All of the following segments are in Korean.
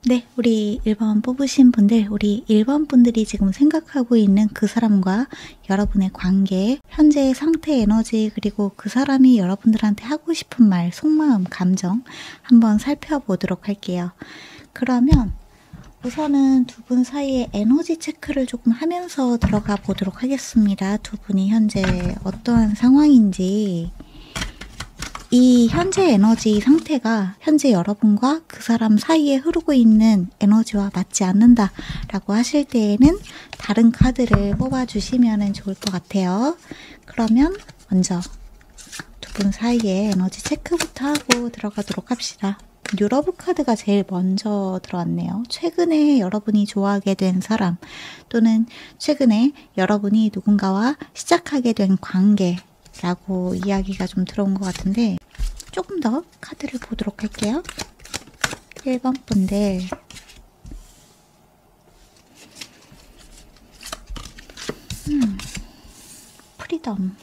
네, 우리 1번 뽑으신 분들, 우리 1번 분들이 지금 생각하고 있는 그 사람과 여러분의 관계, 현재의 상태 에너지, 그리고 그 사람이 여러분들한테 하고 싶은 말, 속마음, 감정 한번 살펴보도록 할게요. 그러면 우선은 두 분 사이의 에너지 체크를 조금 하면서 들어가 보도록 하겠습니다. 두 분이 현재 어떠한 상황인지, 이 현재 에너지 상태가 현재 여러분과 그 사람 사이에 흐르고 있는 에너지와 맞지 않는다 라고 하실 때에는 다른 카드를 뽑아주시면 좋을 것 같아요. 그러면 먼저 두 분 사이의 에너지 체크부터 하고 들어가도록 합시다. 뉴러브 카드가 제일 먼저 들어왔네요. 최근에 여러분이 좋아하게 된 사람, 또는 최근에 여러분이 누군가와 시작하게 된 관계라고 이야기가 좀 들어온 것 같은데, 조금 더 카드를 보도록 할게요. 1번 분들, 프리덤,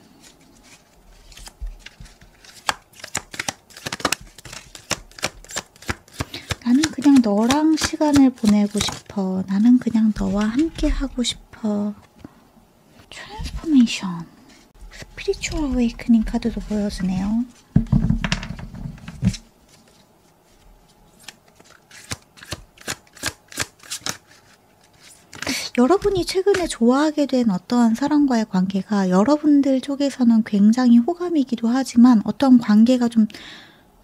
나는 그냥 너랑 시간을 보내고 싶어. 나는 그냥 너와 함께 하고 싶어. 트랜스포메이션, 스피리추얼 어웨이크닝 카드도 보여주네요. 여러분이 최근에 좋아하게 된 어떠한 사람과의 관계가 여러분들 쪽에서는 굉장히 호감이기도 하지만 어떤 관계가 좀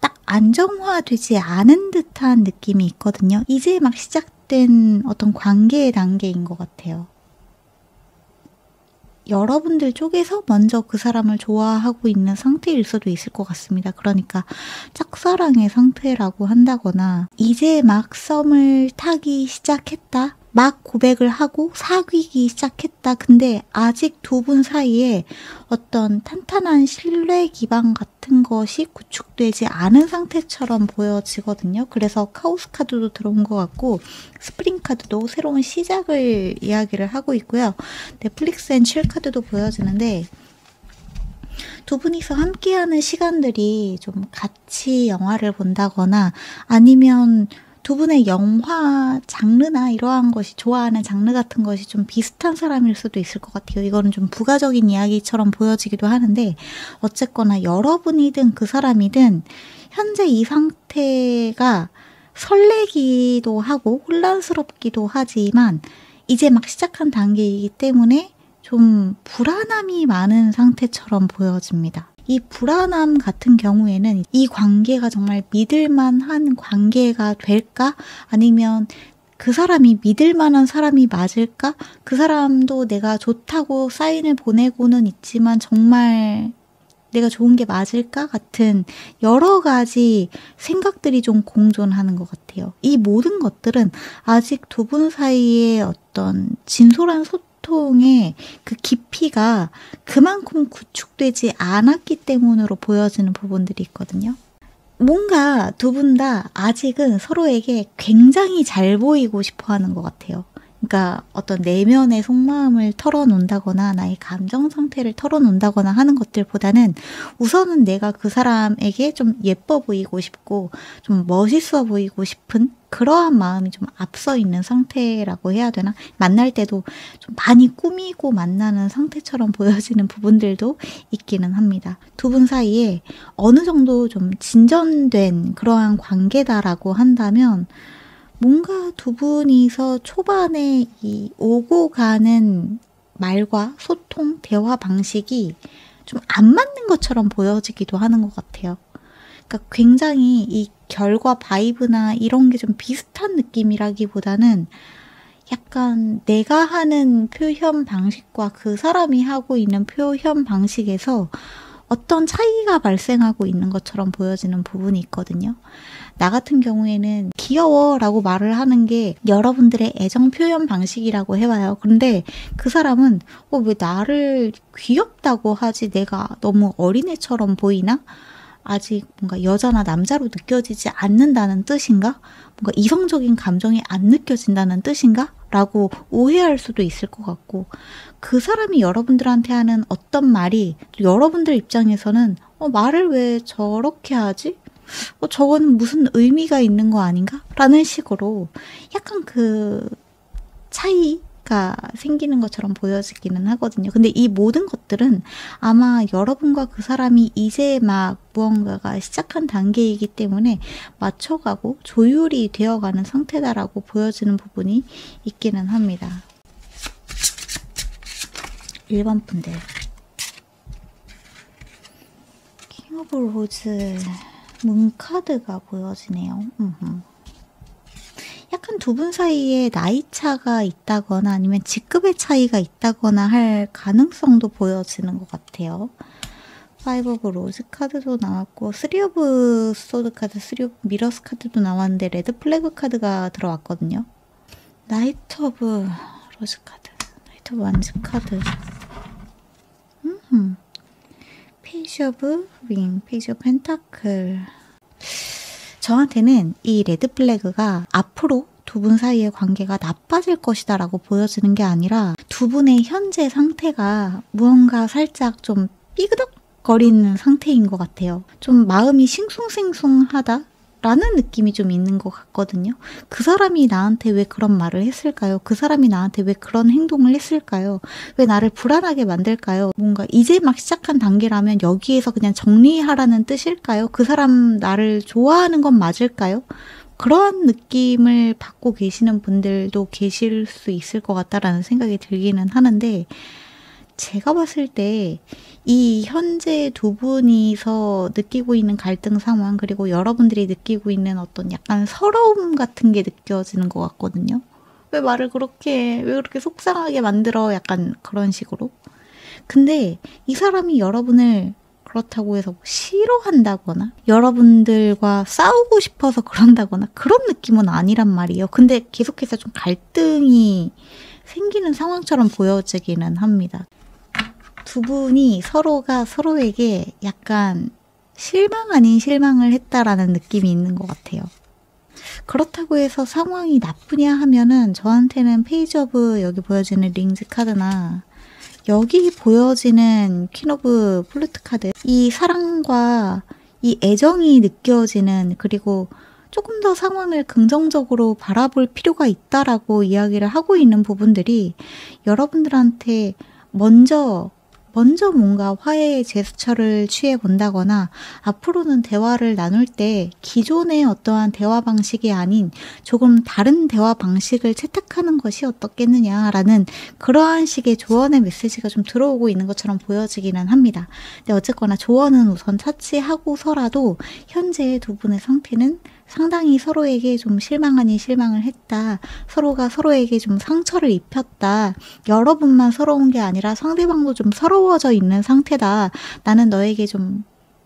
딱 안정화되지 않은 듯한 느낌이 있거든요. 이제 막 시작된 어떤 관계의 단계인 것 같아요. 여러분들 쪽에서 먼저 그 사람을 좋아하고 있는 상태일 수도 있을 것 같습니다. 그러니까 짝사랑의 상태라고 한다거나, 이제 막 썸을 타기 시작했다, 막 고백을 하고 사귀기 시작했다. 근데 아직 두 분 사이에 어떤 탄탄한 신뢰 기반 같은 것이 구축되지 않은 상태처럼 보여지거든요. 그래서 카오스 카드도 들어온 것 같고, 스프링 카드도 새로운 시작을 이야기를 하고 있고요. 넷플릭스 앤 칠 카드도 보여지는데, 두 분이서 함께하는 시간들이 좀 같이 영화를 본다거나, 아니면 두 분의 영화 장르나 이러한 것이, 좋아하는 장르 같은 것이 좀 비슷한 사람일 수도 있을 것 같아요. 이거는 좀 부가적인 이야기처럼 보여지기도 하는데, 어쨌거나 여러분이든 그 사람이든 현재 이 상태가 설레기도 하고 혼란스럽기도 하지만 이제 막 시작한 단계이기 때문에 좀 불안함이 많은 상태처럼 보여집니다. 이 불안함 같은 경우에는 이 관계가 정말 믿을만한 관계가 될까? 아니면 그 사람이 믿을만한 사람이 맞을까? 그 사람도 내가 좋다고 사인을 보내고는 있지만 정말 내가 좋은 게 맞을까? 같은 여러 가지 생각들이 좀 공존하는 것 같아요. 이 모든 것들은 아직 두 분 사이의 어떤 진솔한 소통의 그 깊이가 그만큼 구축되지 않았기 때문으로 보여지는 부분들이 있거든요. 뭔가 두 분 다 아직은 서로에게 굉장히 잘 보이고 싶어 하는 것 같아요. 그러니까 어떤 내면의 속마음을 털어놓는다거나 나의 감정 상태를 털어놓는다거나 하는 것들보다는 우선은 내가 그 사람에게 좀 예뻐 보이고 싶고 좀 멋있어 보이고 싶은 그러한 마음이 좀 앞서 있는 상태라고 해야 되나? 만날 때도 좀 많이 꾸미고 만나는 상태처럼 보여지는 부분들도 있기는 합니다. 두 분 사이에 어느 정도 좀 진전된 그러한 관계다라고 한다면, 뭔가 두 분이서 초반에 이 오고 가는 말과 소통, 대화 방식이 좀 안 맞는 것처럼 보여지기도 하는 것 같아요. 그러니까 굉장히 이 결과 바이브나 이런 게 좀 비슷한 느낌이라기보다는 약간 내가 하는 표현 방식과 그 사람이 하고 있는 표현 방식에서 어떤 차이가 발생하고 있는 것처럼 보여지는 부분이 있거든요. 나 같은 경우에는 귀여워 라고 말을 하는 게 여러분들의 애정 표현 방식이라고 해봐요. 그런데 그 사람은 왜 나를 귀엽다고 하지? 내가 너무 어린애처럼 보이나? 아직 뭔가 여자나 남자로 느껴지지 않는다는 뜻인가? 뭔가 이성적인 감정이 안 느껴진다는 뜻인가? 라고 오해할 수도 있을 것 같고, 그 사람이 여러분들한테 하는 어떤 말이 또 여러분들 입장에서는 말을 왜 저렇게 하지? 저거는 무슨 의미가 있는 거 아닌가? 라는 식으로 약간 그 차이가 생기는 것처럼 보여지기는 하거든요. 근데 이 모든 것들은 아마 여러분과 그 사람이 이제 막 무언가가 시작한 단계이기 때문에 맞춰가고 조율이 되어가는 상태다라고 보여지는 부분이 있기는 합니다. 1번 분들. 킹 오브 로즈 문카드가 보여지네요. 약간 두 분 사이에 나이 차가 있다거나 아니면 직급의 차이가 있다거나 할 가능성도 보여지는 것 같아요. 5 오브 로즈 카드도 나왔고 3 오브 소드 카드, 3 오브 미러스 카드도 나왔는데 레드 플래그 카드가 들어왔거든요. 나이트 오브 로즈 카드, 나이트 오브 완즈 카드, 페이지 오브 윙, 페이지 오브 펜타클. 저한테는 이 레드 플래그가 앞으로 두 분 사이의 관계가 나빠질 것이다 라고 보여지는 게 아니라 두 분의 현재 상태가 무언가 살짝 좀 삐그덕거리는 상태인 것 같아요. 좀 마음이 싱숭생숭하다? 라는 느낌이 좀 있는 것 같거든요. 그 사람이 나한테 왜 그런 말을 했을까요? 그 사람이 나한테 왜 그런 행동을 했을까요? 왜 나를 불안하게 만들까요? 뭔가 이제 막 시작한 단계라면 여기에서 그냥 정리하라는 뜻일까요? 그 사람 나를 좋아하는 건 맞을까요? 그런 느낌을 받고 계시는 분들도 계실 수 있을 것 같다라는 생각이 들기는 하는데, 제가 봤을 때 이 현재 두 분이서 느끼고 있는 갈등 상황, 그리고 여러분들이 느끼고 있는 어떤 약간 서러움 같은 게 느껴지는 것 같거든요. 왜 말을 왜 그렇게 속상하게 만들어? 약간 그런 식으로. 근데 이 사람이 여러분을 그렇다고 해서 싫어한다거나 여러분들과 싸우고 싶어서 그런다거나 그런 느낌은 아니란 말이에요. 근데 계속해서 좀 갈등이 생기는 상황처럼 보여지기는 합니다. 두 분이 서로가 서로에게 약간 실망 아닌 실망을 했다라는 느낌이 있는 것 같아요. 그렇다고 해서 상황이 나쁘냐 하면은 저한테는 페이지 오브 여기 보여지는 링즈 카드나 여기 보여지는 퀸 오브 플루트 카드, 이 사랑과 이 애정이 느껴지는, 그리고 조금 더 상황을 긍정적으로 바라볼 필요가 있다라고 이야기를 하고 있는 부분들이 여러분들한테 먼저 뭔가 화해의 제스처를 취해 본다거나 앞으로는 대화를 나눌 때 기존의 어떠한 대화 방식이 아닌 조금 다른 대화 방식을 채택하는 것이 어떻겠느냐라는 그러한 식의 조언의 메시지가 좀 들어오고 있는 것처럼 보여지기는 합니다. 근데 어쨌거나 조언은 우선 차치하고서라도 현재 두 분의 상태는 상당히 서로에게 좀 실망 아닌 실망을 했다. 서로가 서로에게 좀 상처를 입혔다. 여러분만 서러운 게 아니라 상대방도 좀 서러워져 있는 상태다. 나는 너에게 좀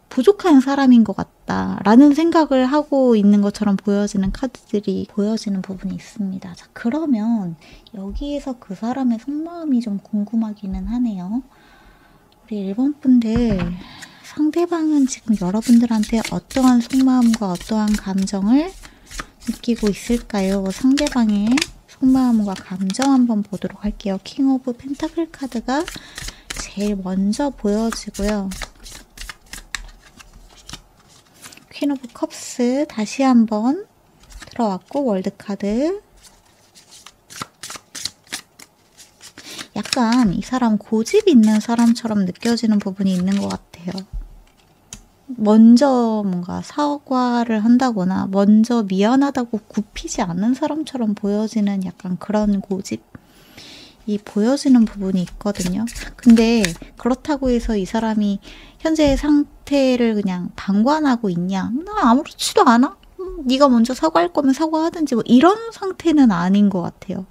부족한 사람인 것 같다. 라는 생각을 하고 있는 것처럼 보여지는 카드들이 보여지는 부분이 있습니다. 자, 그러면 여기에서 그 사람의 속마음이 좀 궁금하기는 하네요. 우리 1번 분들, 상대방은 지금 여러분들한테 어떠한 속마음과 어떠한 감정을 느끼고 있을까요? 상대방의 속마음과 감정 한번 보도록 할게요. 킹 오브 펜타클 카드가 제일 먼저 보여지고요. 퀸 오브 컵스 다시 한번 들어왔고, 월드 카드. 약간 이 사람 고집 있는 사람처럼 느껴지는 부분이 있는 것 같아요. 먼저 뭔가 사과를 한다거나 먼저 미안하다고 굽히지 않는 사람처럼 보여지는 약간 그런 고집이 보여지는 부분이 있거든요. 근데 그렇다고 해서 이 사람이 현재의 상태를 그냥 방관하고 있냐? 나 아무렇지도 않아? 네가 먼저 사과할 거면 사과하든지 뭐 이런 상태는 아닌 것 같아요.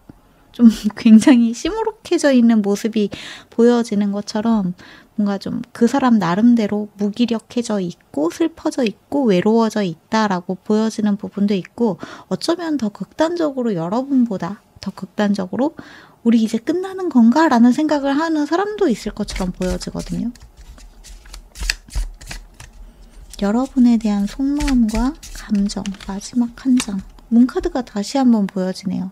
좀 굉장히 시무룩해져 있는 모습이 보여지는 것처럼 뭔가 좀 그 사람 나름대로 무기력해져 있고 슬퍼져 있고 외로워져 있다라고 보여지는 부분도 있고, 어쩌면 더 극단적으로 여러분보다 더 극단적으로 우리 이제 끝나는 건가? 라는 생각을 하는 사람도 있을 것처럼 보여지거든요. 여러분에 대한 속마음과 감정, 마지막 한 장. 문카드가 다시 한번 보여지네요.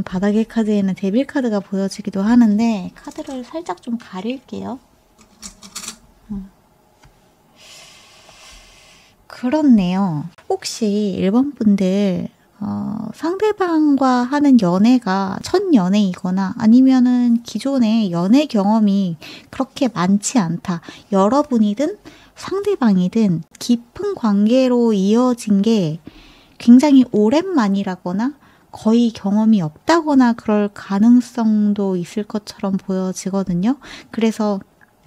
바닥의 카드에는 데빌 카드가 보여지기도 하는데 카드를 살짝 좀 가릴게요. 그렇네요. 혹시 1번 분들 상대방과 하는 연애가 첫 연애이거나 아니면은 기존에 연애 경험이 그렇게 많지 않다. 여러분이든 상대방이든 깊은 관계로 이어진 게 굉장히 오랜만이라거나 거의 경험이 없다거나 그럴 가능성도 있을 것처럼 보여지거든요. 그래서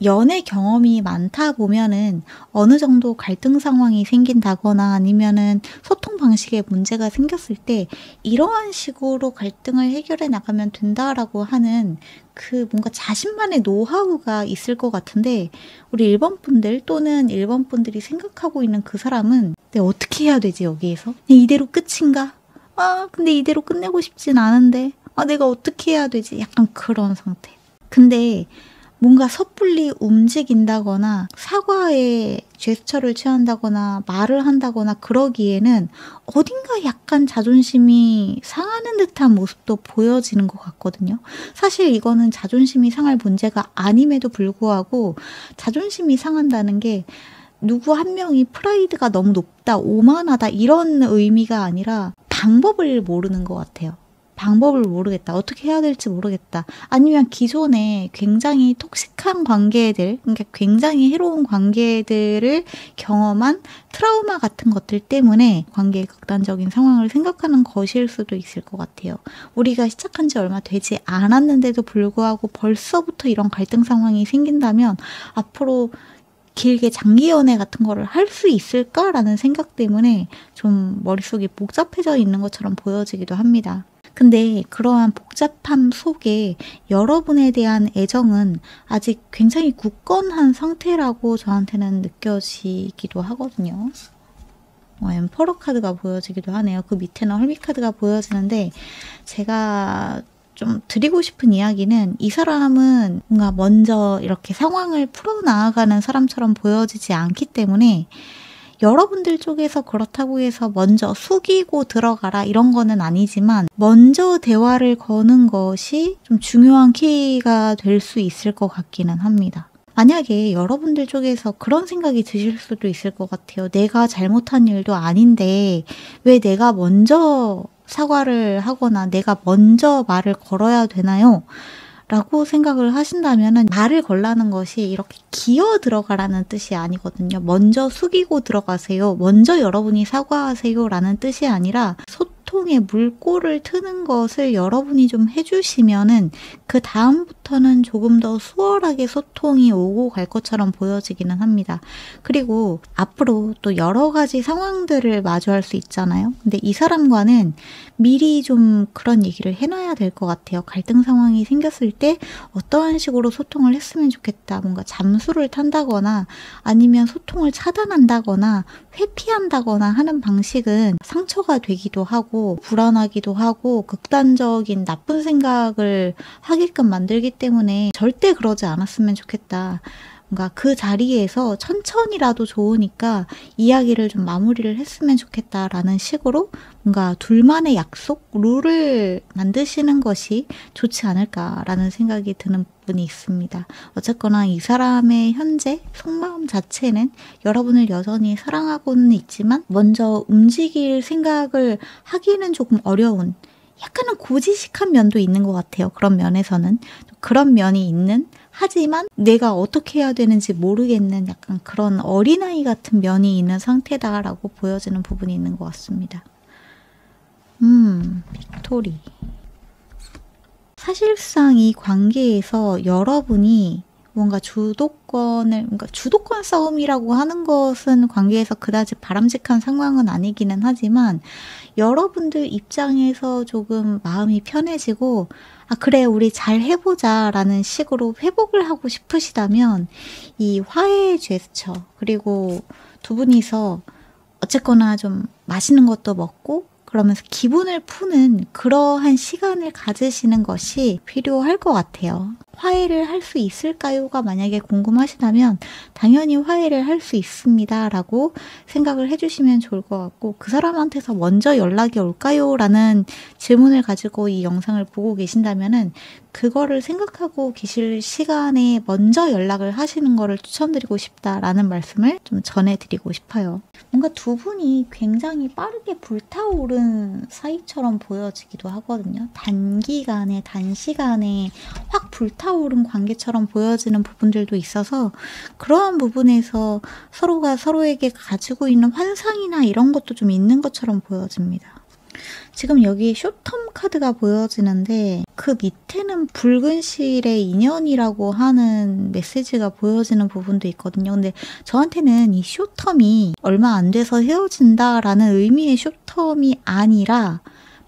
연애 경험이 많다 보면은 어느 정도 갈등 상황이 생긴다거나 아니면은 소통 방식에 문제가 생겼을 때 이러한 식으로 갈등을 해결해 나가면 된다라고 하는 그 뭔가 자신만의 노하우가 있을 것 같은데 우리 1번 분들 또는 1번 분들이 생각하고 있는 그 사람은 내가 어떻게 해야 되지 여기에서? 그냥 이대로 끝인가? 근데 이대로 끝내고 싶진 않은데 내가 어떻게 해야 되지? 약간 그런 상태. 근데 뭔가 섣불리 움직인다거나 사과의 제스처를 취한다거나 말을 한다거나 그러기에는 어딘가 약간 자존심이 상하는 듯한 모습도 보여지는 것 같거든요. 사실 이거는 자존심이 상할 문제가 아님에도 불구하고 자존심이 상한다는 게 누구 한 명이 프라이드가 너무 높다, 오만하다 이런 의미가 아니라 방법을 모르는 것 같아요. 방법을 모르겠다. 어떻게 해야 될지 모르겠다. 아니면 기존에 굉장히 톡식한 관계들, 그러니까 굉장히 해로운 관계들을 경험한 트라우마 같은 것들 때문에 관계의 극단적인 상황을 생각하는 것일 수도 있을 것 같아요. 우리가 시작한 지 얼마 되지 않았는데도 불구하고 벌써부터 이런 갈등 상황이 생긴다면 앞으로 길게 장기 연애 같은 거를 할 수 있을까라는 생각 때문에 좀 머릿속이 복잡해져 있는 것처럼 보여지기도 합니다. 근데 그러한 복잡함 속에 여러분에 대한 애정은 아직 굉장히 굳건한 상태라고 저한테는 느껴지기도 하거든요. 엠퍼러 카드가 보여지기도 하네요. 그 밑에는 헐미 카드가 보여지는데 제가 좀 드리고 싶은 이야기는 이 사람은 뭔가 먼저 이렇게 상황을 풀어나가는 사람처럼 보여지지 않기 때문에 여러분들 쪽에서 그렇다고 해서 먼저 숙이고 들어가라 이런 거는 아니지만 먼저 대화를 거는 것이 좀 중요한 키가 될 수 있을 것 같기는 합니다. 만약에 여러분들 쪽에서 그런 생각이 드실 수도 있을 것 같아요. 내가 잘못한 일도 아닌데 왜 내가 먼저 사과를 하거나 내가 먼저 말을 걸어야 되나요? 라고 생각을 하신다면 말을 걸라는 것이 이렇게 기어 들어가라는 뜻이 아니거든요. 먼저 숙이고 들어가세요. 먼저 여러분이 사과하세요 라는 뜻이 아니라 소통의 물꼬를 트는 것을 여러분이 좀 해주시면은 그 다음부터는 조금 더 수월하게 소통이 오고 갈 것처럼 보여지기는 합니다. 그리고 앞으로 또 여러 가지 상황들을 마주할 수 있잖아요. 근데 이 사람과는 미리 좀 그런 얘기를 해놔야 될 것 같아요. 갈등 상황이 생겼을 때 어떠한 식으로 소통을 했으면 좋겠다. 뭔가 잠수를 탄다거나 아니면 소통을 차단한다거나 회피한다거나 하는 방식은 상처가 되기도 하고 불안하기도 하고 극단적인 나쁜 생각을 하게끔 만들기 때문에 절대 그러지 않았으면 좋겠다. 뭔가 그 자리에서 천천히라도 좋으니까 이야기를 좀 마무리를 했으면 좋겠다라는 식으로 뭔가 둘만의 약속, 룰을 만드시는 것이 좋지 않을까라는 생각이 드는 부분이 있습니다. 어쨌거나 이 사람의 현재 속마음 자체는 여러분을 여전히 사랑하고는 있지만 먼저 움직일 생각을 하기는 조금 어려운 약간은 고지식한 면도 있는 것 같아요. 그런 면에서는. 그런 면이 있는 하지만 내가 어떻게 해야 되는지 모르겠는 약간 그런 어린아이 같은 면이 있는 상태다라고 보여지는 부분이 있는 것 같습니다. 빅토리. 사실상 이 관계에서 여러분이 뭔가 주도권 싸움이라고 하는 것은 관계에서 그다지 바람직한 상황은 아니기는 하지만 여러분들 입장에서 조금 마음이 편해지고 그래 우리 잘 해보자 라는 식으로 회복을 하고 싶으시다면 이 화해의 제스처 그리고 두 분이서 어쨌거나 좀 맛있는 것도 먹고 그러면서 기분을 푸는 그러한 시간을 가지시는 것이 필요할 것 같아요. 화해를 할 수 있을까요?가 만약에 궁금하시다면 당연히 화해를 할 수 있습니다 라고 생각을 해주시면 좋을 것 같고, 그 사람한테서 먼저 연락이 올까요? 라는 질문을 가지고 이 영상을 보고 계신다면은 그거를 생각하고 계실 시간에 먼저 연락을 하시는 거를 추천드리고 싶다라는 말씀을 좀 전해드리고 싶어요. 뭔가 두 분이 굉장히 빠르게 불타오른 사이처럼 보여지기도 하거든요. 단시간에 확 불타오른 관계처럼 보여지는 부분들도 있어서 그러한 부분에서 서로가 서로에게 가지고 있는 환상이나 이런 것도 좀 있는 것처럼 보여집니다. 지금 여기 숏텀 카드가 보여지는데 그 밑에는 붉은 실의 인연이라고 하는 메시지가 보여지는 부분도 있거든요. 근데 저한테는 이 숏텀이 얼마 안 돼서 헤어진다라는 의미의 숏텀이 아니라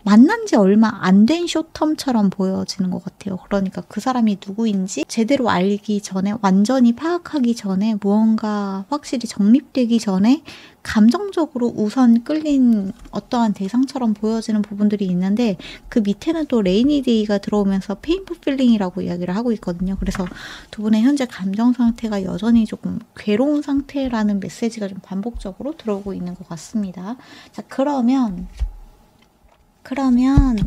만난 지 얼마 안 된 숏텀처럼 보여지는 것 같아요. 그러니까 그 사람이 누구인지 제대로 알기 전에, 완전히 파악하기 전에, 무언가 확실히 정립되기 전에 감정적으로 우선 끌린 어떠한 대상처럼 보여지는 부분들이 있는데, 그 밑에는 또 레이니데이가 들어오면서 페인풀 필링이라고 이야기를 하고 있거든요. 그래서 두 분의 현재 감정 상태가 여전히 조금 괴로운 상태라는 메시지가 좀 반복적으로 들어오고 있는 것 같습니다. 자, 그러면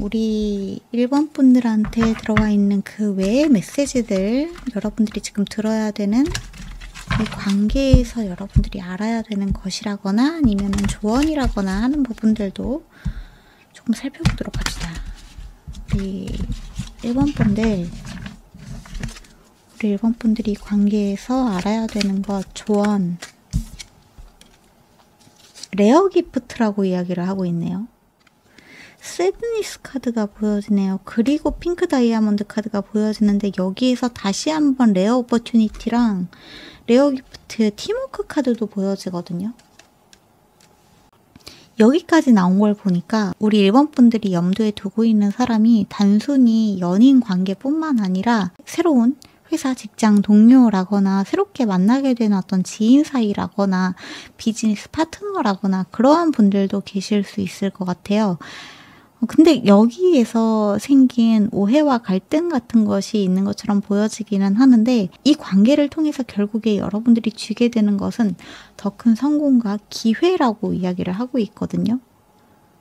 우리 1번 분들한테 들어와 있는 그 외의 메시지들, 여러분들이 지금 들어야 되는 이 관계에서 여러분들이 알아야 되는 것이라거나 아니면 조언이라거나 하는 부분들도 조금 살펴보도록 합시다. 우리 1번 분들이 관계에서 알아야 되는 것, 조언, 레어 기프트라고 이야기를 하고 있네요. 새드니스 카드가 보여지네요. 그리고 핑크 다이아몬드 카드가 보여지는데, 여기에서 다시 한번 레어 오퍼튜니티랑 레어 기프트 팀워크 카드도 보여지거든요. 여기까지 나온 걸 보니까 우리 1번 분들이 염두에 두고 있는 사람이 단순히 연인 관계뿐만 아니라 새로운 회사 직장 동료라거나 새롭게 만나게 된 어떤 지인 사이라거나 비즈니스 파트너라거나 그러한 분들도 계실 수 있을 것 같아요. 근데 여기에서 생긴 오해와 갈등 같은 것이 있는 것처럼 보여지기는 하는데, 이 관계를 통해서 결국에 여러분들이 쥐게 되는 것은 더 큰 성공과 기회라고 이야기를 하고 있거든요.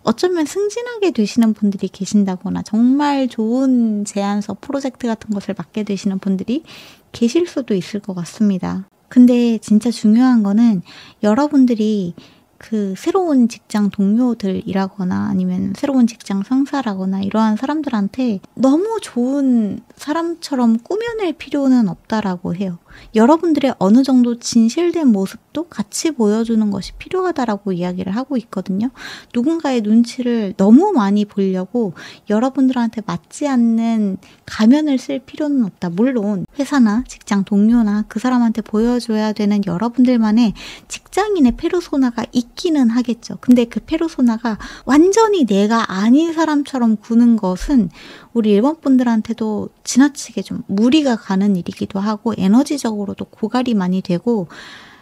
어쩌면 승진하게 되시는 분들이 계신다거나 정말 좋은 제안서, 프로젝트 같은 것을 맡게 되시는 분들이 계실 수도 있을 것 같습니다. 근데 진짜 중요한 거는 여러분들이 그 새로운 직장 동료들이라거나 아니면 새로운 직장 상사라거나 이러한 사람들한테 너무 좋은 사람처럼 꾸며낼 필요는 없다라고 해요. 여러분들의 어느 정도 진실된 모습도 같이 보여주는 것이 필요하다라고 이야기를 하고 있거든요. 누군가의 눈치를 너무 많이 보려고 여러분들한테 맞지 않는 가면을 쓸 필요는 없다. 물론 회사나 직장 동료나 그 사람한테 보여줘야 되는 여러분들만의 직장인의 페르소나가 있기는 하겠죠. 근데 그 페르소나가 완전히 내가 아닌 사람처럼 구는 것은 우리 1번 분들한테도 지나치게 좀 무리가 가는 일이기도 하고 에너지적으로도 고갈이 많이 되고,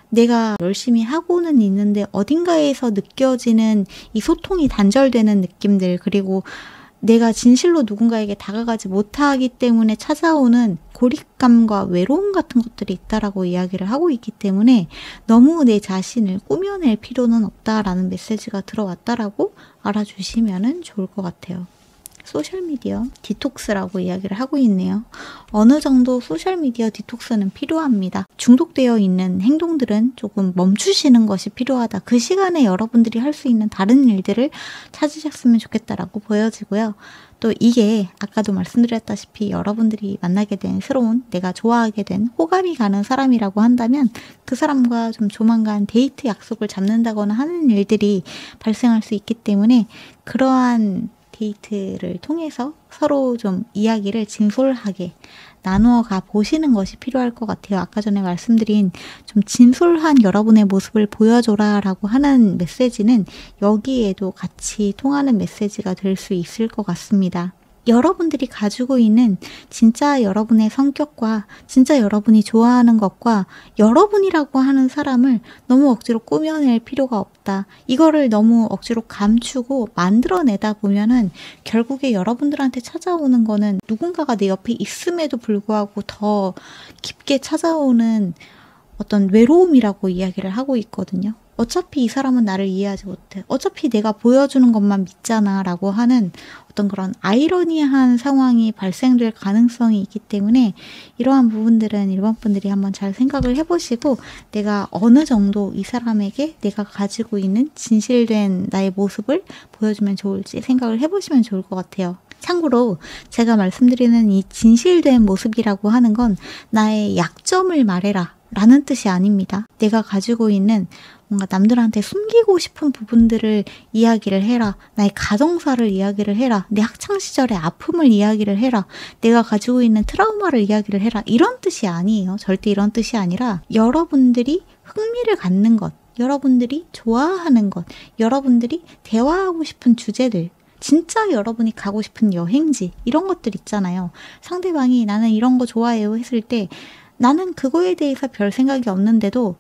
내가 열심히 하고는 있는데 어딘가에서 느껴지는 이 소통이 단절되는 느낌들, 그리고 내가 진실로 누군가에게 다가가지 못하기 때문에 찾아오는 고립감과 외로움 같은 것들이 있다라고 이야기를 하고 있기 때문에 너무 내 자신을 꾸며낼 필요는 없다라는 메시지가 들어왔다라고 알아주시면 좋을 것 같아요. 소셜미디어 디톡스라고 이야기를 하고 있네요. 어느 정도 소셜미디어 디톡스는 필요합니다. 중독되어 있는 행동들은 조금 멈추시는 것이 필요하다. 그 시간에 여러분들이 할 수 있는 다른 일들을 찾으셨으면 좋겠다라고 보여지고요. 또 이게 아까도 말씀드렸다시피 여러분들이 만나게 된 새로운, 내가 좋아하게 된 호감이 가는 사람이라고 한다면 그 사람과 좀 조만간 데이트 약속을 잡는다거나 하는 일들이 발생할 수 있기 때문에 그러한 데이트를 통해서 서로 좀 이야기를 진솔하게 나누어가 보시는 것이 필요할 것 같아요. 아까 전에 말씀드린 좀 진솔한 여러분의 모습을 보여줘라 라고 하는 메시지는 여기에도 같이 통하는 메시지가 될 수 있을 것 같습니다. 여러분들이 가지고 있는 진짜 여러분의 성격과 진짜 여러분이 좋아하는 것과 여러분이라고 하는 사람을 너무 억지로 꾸며낼 필요가 없다. 이거를 너무 억지로 감추고 만들어내다 보면은 결국에 여러분들한테 찾아오는 거는 누군가가 내 옆에 있음에도 불구하고 더 깊게 찾아오는 어떤 외로움이라고 이야기를 하고 있거든요. 어차피 이 사람은 나를 이해하지 못해. 어차피 내가 보여주는 것만 믿잖아 라고 하는 어떤 그런 아이러니한 상황이 발생될 가능성이 있기 때문에 이러한 부분들은 일본 분들이 한번 잘 생각을 해보시고 내가 어느 정도 이 사람에게 내가 가지고 있는 진실된 나의 모습을 보여주면 좋을지 생각을 해보시면 좋을 것 같아요. 참고로 제가 말씀드리는 이 진실된 모습이라고 하는 건 나의 약점을 말해라 라는 뜻이 아닙니다. 내가 가지고 있는 뭔가 남들한테 숨기고 싶은 부분들을 이야기를 해라. 나의 가정사를 이야기를 해라. 내 학창시절의 아픔을 이야기를 해라. 내가 가지고 있는 트라우마를 이야기를 해라. 이런 뜻이 아니에요. 절대 이런 뜻이 아니라 여러분들이 흥미를 갖는 것, 여러분들이 좋아하는 것, 여러분들이 대화하고 싶은 주제들, 진짜 여러분이 가고 싶은 여행지 이런 것들 있잖아요. 상대방이 나는 이런 거 좋아해요 했을 때 나는 그거에 대해서 별 생각이 없는데도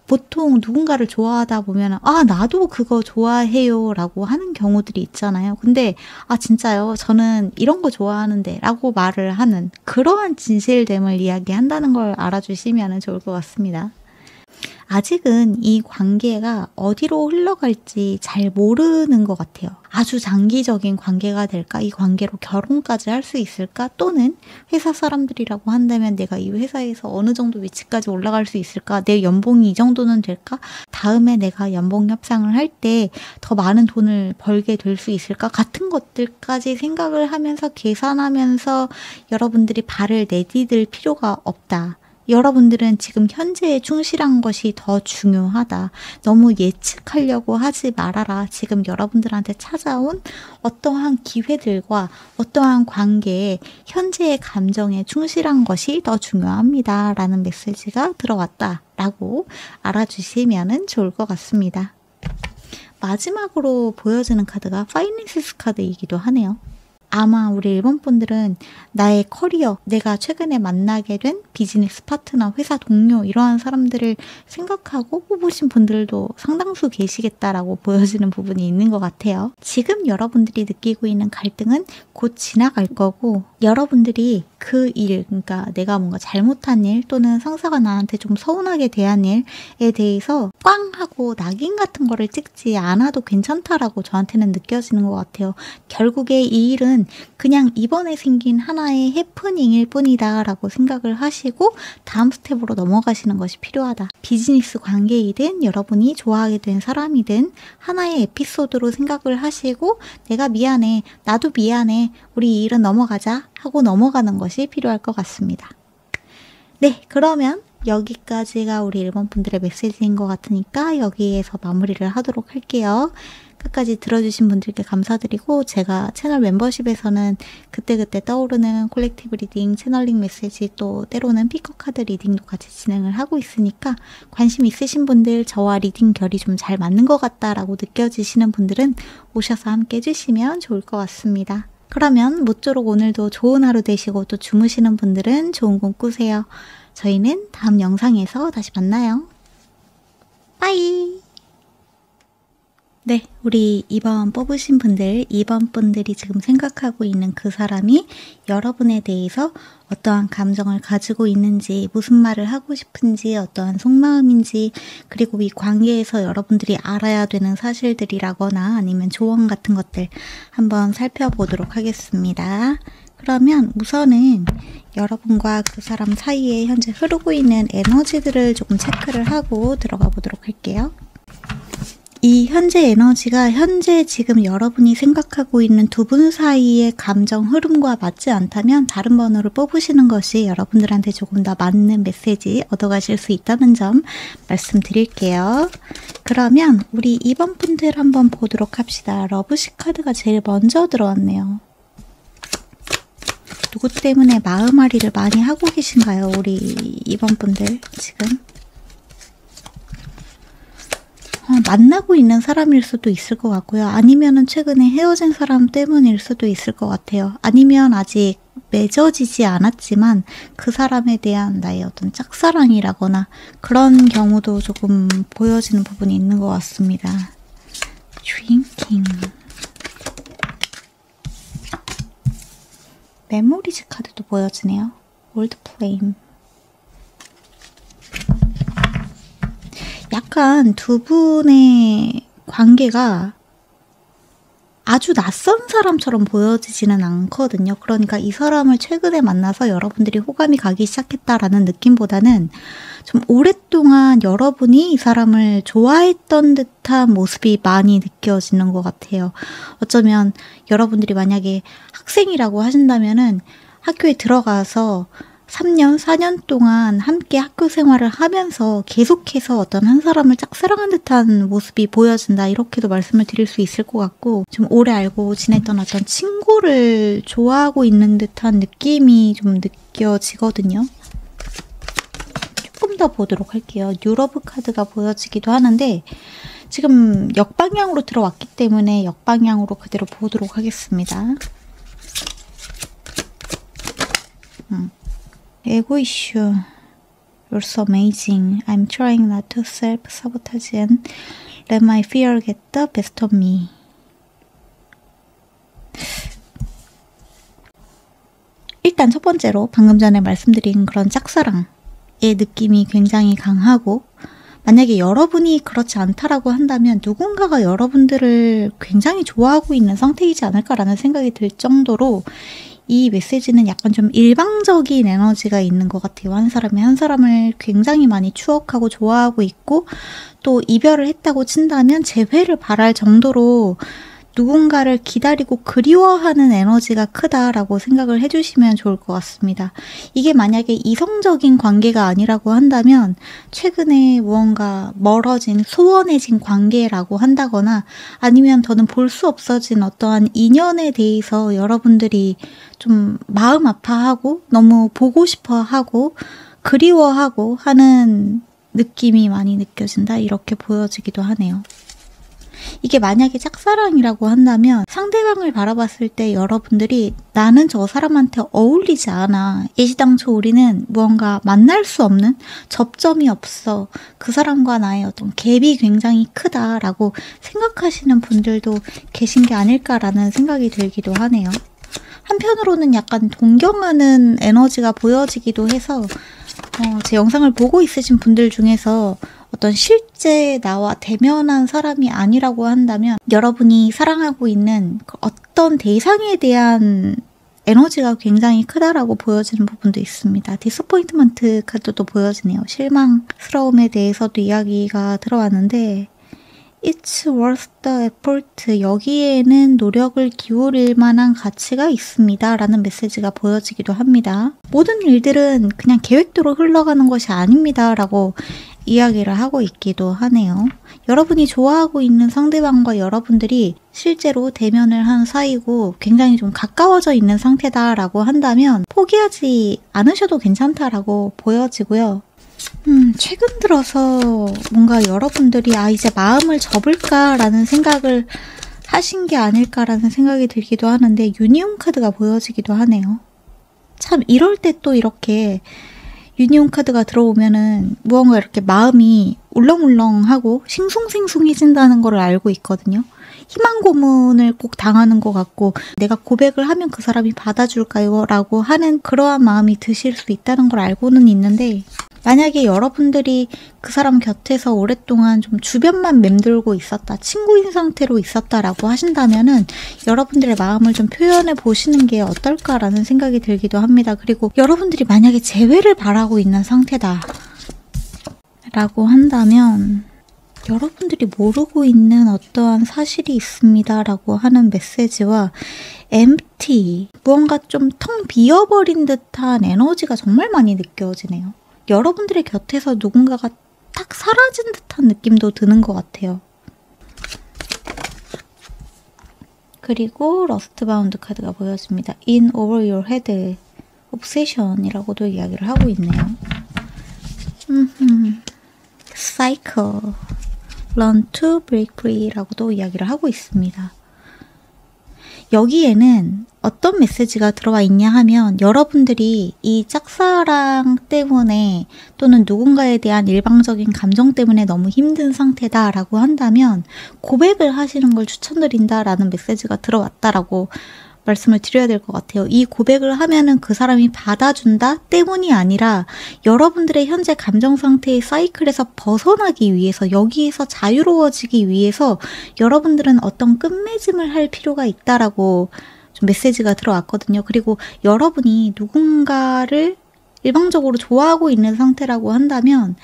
보통 누군가를 좋아하다 보면 나도 그거 좋아해요 라고 하는 경우들이 있잖아요. 근데 진짜요? 저는 이런 거 좋아하는데 라고 말을 하는 그러한 진실됨을 이야기한다는 걸 알아주시면 좋을 것 같습니다. 아직은 이 관계가 어디로 흘러갈지 잘 모르는 것 같아요. 아주 장기적인 관계가 될까? 이 관계로 결혼까지 할 수 있을까? 또는 회사 사람들이라고 한다면 내가 이 회사에서 어느 정도 위치까지 올라갈 수 있을까? 내 연봉이 이 정도는 될까? 다음에 내가 연봉 협상을 할 때 더 많은 돈을 벌게 될 수 있을까? 같은 것들까지 생각을 하면서 계산하면서 여러분들이 발을 내디딜 필요가 없다. 여러분들은 지금 현재에 충실한 것이 더 중요하다. 너무 예측하려고 하지 말아라. 지금 여러분들한테 찾아온 어떠한 기회들과 어떠한 관계에 현재의 감정에 충실한 것이 더 중요합니다. 라는 메시지가 들어왔다. 라고 알아주시면 좋을 것 같습니다. 마지막으로 보여지는 카드가 파이낸시스 카드이기도 하네요. 아마 우리 일본 분들은 나의 커리어, 내가 최근에 만나게 된 비즈니스 파트너, 회사 동료 이러한 사람들을 생각하고 뽑으신 분들도 상당수 계시겠다라고 보여지는 부분이 있는 것 같아요. 지금 여러분들이 느끼고 있는 갈등은 곧 지나갈 거고 여러분들이 그 일, 그러니까 내가 뭔가 잘못한 일 또는 상사가 나한테 좀 서운하게 대한 일에 대해서 꽝 하고 낙인 같은 거를 찍지 않아도 괜찮다라고 저한테는 느껴지는 것 같아요. 결국에 이 일은 그냥 이번에 생긴 하나의 해프닝일 뿐이다 라고 생각을 하시고 다음 스텝으로 넘어가시는 것이 필요하다. 비즈니스 관계이든 여러분이 좋아하게 된 사람이든 하나의 에피소드로 생각을 하시고 내가 미안해, 나도 미안해, 우리 이 일은 넘어가자 하고 넘어가는 것이 필요할 것 같습니다. 네, 그러면 여기까지가 우리 일본 분들의 메시지인 것 같으니까 여기에서 마무리를 하도록 할게요. 끝까지 들어주신 분들께 감사드리고 제가 채널 멤버십에서는 그때그때 떠오르는 콜렉티브 리딩, 채널링 메시지 또 때로는 피커 카드 리딩도 같이 진행을 하고 있으니까 관심 있으신 분들 저와 리딩 결이 좀 잘 맞는 것 같다라고 느껴지시는 분들은 오셔서 함께 해주시면 좋을 것 같습니다. 그러면 모쪼록 오늘도 좋은 하루 되시고 또 주무시는 분들은 좋은 꿈 꾸세요. 저희는 다음 영상에서 다시 만나요. 빠이! 네, 우리 2번 뽑으신 분들, 2번 분들이 지금 생각하고 있는 그 사람이 여러분에 대해서 어떠한 감정을 가지고 있는지, 무슨 말을 하고 싶은지, 어떠한 속마음인지, 그리고 이 관계에서 여러분들이 알아야 되는 사실들이라거나 아니면 조언 같은 것들 한번 살펴보도록 하겠습니다. 그러면 우선은 여러분과 그 사람 사이에 현재 흐르고 있는 에너지들을 조금 체크를 하고 들어가 보도록 할게요. 이 현재 에너지가 현재 지금 여러분이 생각하고 있는 두 분 사이의 감정 흐름과 맞지 않다면 다른 번호를 뽑으시는 것이 여러분들한테 조금 더 맞는 메시지 얻어가실 수 있다는 점 말씀드릴게요. 그러면 우리 2번 분들 한번 보도록 합시다. 러브시 카드가 제일 먼저 들어왔네요. 누구 때문에 마음앓이를 많이 하고 계신가요? 우리 2번 분들 지금? 만나고 있는 사람일 수도 있을 것 같고요. 아니면은 최근에 헤어진 사람 때문일 수도 있을 것 같아요. 아니면 아직 맺어지지 않았지만 그 사람에 대한 나의 어떤 짝사랑이라거나 그런 경우도 조금 보여지는 부분이 있는 것 같습니다. 드링킹. 메모리즈 카드도 보여지네요. 올드 플레임. 약간 두 분의 관계가 아주 낯선 사람처럼 보여지지는 않거든요. 그러니까 이 사람을 최근에 만나서 여러분들이 호감이 가기 시작했다라는 느낌보다는 좀 오랫동안 여러분이 이 사람을 좋아했던 듯한 모습이 많이 느껴지는 것 같아요. 어쩌면 여러분들이 만약에 학생이라고 하신다면은 학교에 들어가서 3년, 4년 동안 함께 학교 생활을 하면서 계속해서 어떤 한 사람을 짝사랑한 듯한 모습이 보여진다. 이렇게도 말씀을 드릴 수 있을 것 같고, 좀 오래 알고 지냈던 어떤 친구를 좋아하고 있는 듯한 느낌이 좀 느껴지거든요. 조금 더 보도록 할게요. 유러브 카드가 보여지기도 하는데 지금 역방향으로 들어왔기 때문에 역방향으로 그대로 보도록 하겠습니다. 에고 이슈. You're so amazing. I'm trying not to self-sabotage and let my fear get the best of me. 일단 첫 번째로 방금 전에 말씀드린 그런 짝사랑의 느낌이 굉장히 강하고, 만약에 여러분이 그렇지 않다라고 한다면 누군가가 여러분들을 굉장히 좋아하고 있는 상태이지 않을까라는 생각이 들 정도로 이 메시지는 약간 좀 일방적인 에너지가 있는 것 같아요. 한 사람이 한 사람을 굉장히 많이 추억하고 좋아하고 있고, 또 이별을 했다고 친다면 재회를 바랄 정도로 누군가를 기다리고 그리워하는 에너지가 크다라고 생각을 해주시면 좋을 것 같습니다. 이게 만약에 이성적인 관계가 아니라고 한다면 최근에 무언가 멀어진, 소원해진 관계라고 한다거나, 아니면 더는 볼 수 없어진 어떠한 인연에 대해서 여러분들이 좀 마음 아파하고 너무 보고 싶어 하고 그리워하고 하는 느낌이 많이 느껴진다, 이렇게 보여지기도 하네요. 이게 만약에 짝사랑이라고 한다면 상대방을 바라봤을 때 여러분들이 나는 저 사람한테 어울리지 않아, 애시당초 우리는 무언가 만날 수 없는, 접점이 없어, 그 사람과 나의 어떤 갭이 굉장히 크다라고 생각하시는 분들도 계신 게 아닐까라는 생각이 들기도 하네요. 한편으로는 약간 동경하는 에너지가 보여지기도 해서 제 영상을 보고 있으신 분들 중에서 어떤 실제 나와 대면한 사람이 아니라고 한다면 여러분이 사랑하고 있는 어떤 대상에 대한 에너지가 굉장히 크다라고 보여지는 부분도 있습니다. 디스포인트먼트 카드도 보여지네요. 실망스러움에 대해서도 이야기가 들어왔는데 It's worth the effort. 여기에는 노력을 기울일 만한 가치가 있습니다. 라는 메시지가 보여지기도 합니다. 모든 일들은 그냥 계획대로 흘러가는 것이 아닙니다. 라고 이야기를 하고 있기도 하네요. 여러분이 좋아하고 있는 상대방과 여러분들이 실제로 대면을 한 사이고 굉장히 좀 가까워져 있는 상태다라고 한다면 포기하지 않으셔도 괜찮다라고 보여지고요. 최근 들어서 뭔가 여러분들이 이제 마음을 접을까라는 생각을 하신 게 아닐까라는 생각이 들기도 하는데 유니온 카드가 보여지기도 하네요. 참 이럴 때 또 이렇게 유니온 카드가 들어오면은 무언가 이렇게 마음이 울렁울렁하고 싱숭생숭해진다는 걸 알고 있거든요. 희망 고문을 꼭 당하는 것 같고, 내가 고백을 하면 그 사람이 받아줄까요? 라고 하는 그러한 마음이 드실 수 있다는 걸 알고는 있는데, 만약에 여러분들이 그 사람 곁에서 오랫동안 좀 주변만 맴돌고 있었다, 친구인 상태로 있었다라고 하신다면은 여러분들의 마음을 좀 표현해 보시는 게 어떨까라는 생각이 들기도 합니다. 그리고 여러분들이 만약에 재회를 바라고 있는 상태다 라고 한다면 여러분들이 모르고 있는 어떠한 사실이 있습니다 라고 하는 메시지와 empty, 무언가 좀 텅 비어버린 듯한 에너지가 정말 많이 느껴지네요. 여러분들의 곁에서 누군가가 탁 사라진 듯한 느낌도 드는 것 같아요. 그리고 러스트 바운드 카드가 보여집니다. In over your head, obsession이라고도 이야기를 하고 있네요. Cycle, Learn to break free라고도 이야기를 하고 있습니다. 여기에는 어떤 메시지가 들어와 있냐 하면 여러분들이 이 짝사랑 때문에 또는 누군가에 대한 일방적인 감정 때문에 너무 힘든 상태다라고 한다면 고백을 하시는 걸 추천드린다라는 메시지가 들어왔다라고 말씀을 드려야 될 것 같아요. 이 고백을 하면은 그 사람이 받아준다 때문이 아니라 여러분들의 현재 감정 상태의 사이클에서 벗어나기 위해서, 여기에서 자유로워지기 위해서 여러분들은 어떤 끝맺음을 할 필요가 있다라고 좀 메시지가 들어왔거든요. 그리고 여러분이 누군가를 일방적으로 좋아하고 있는 상태라고 한다면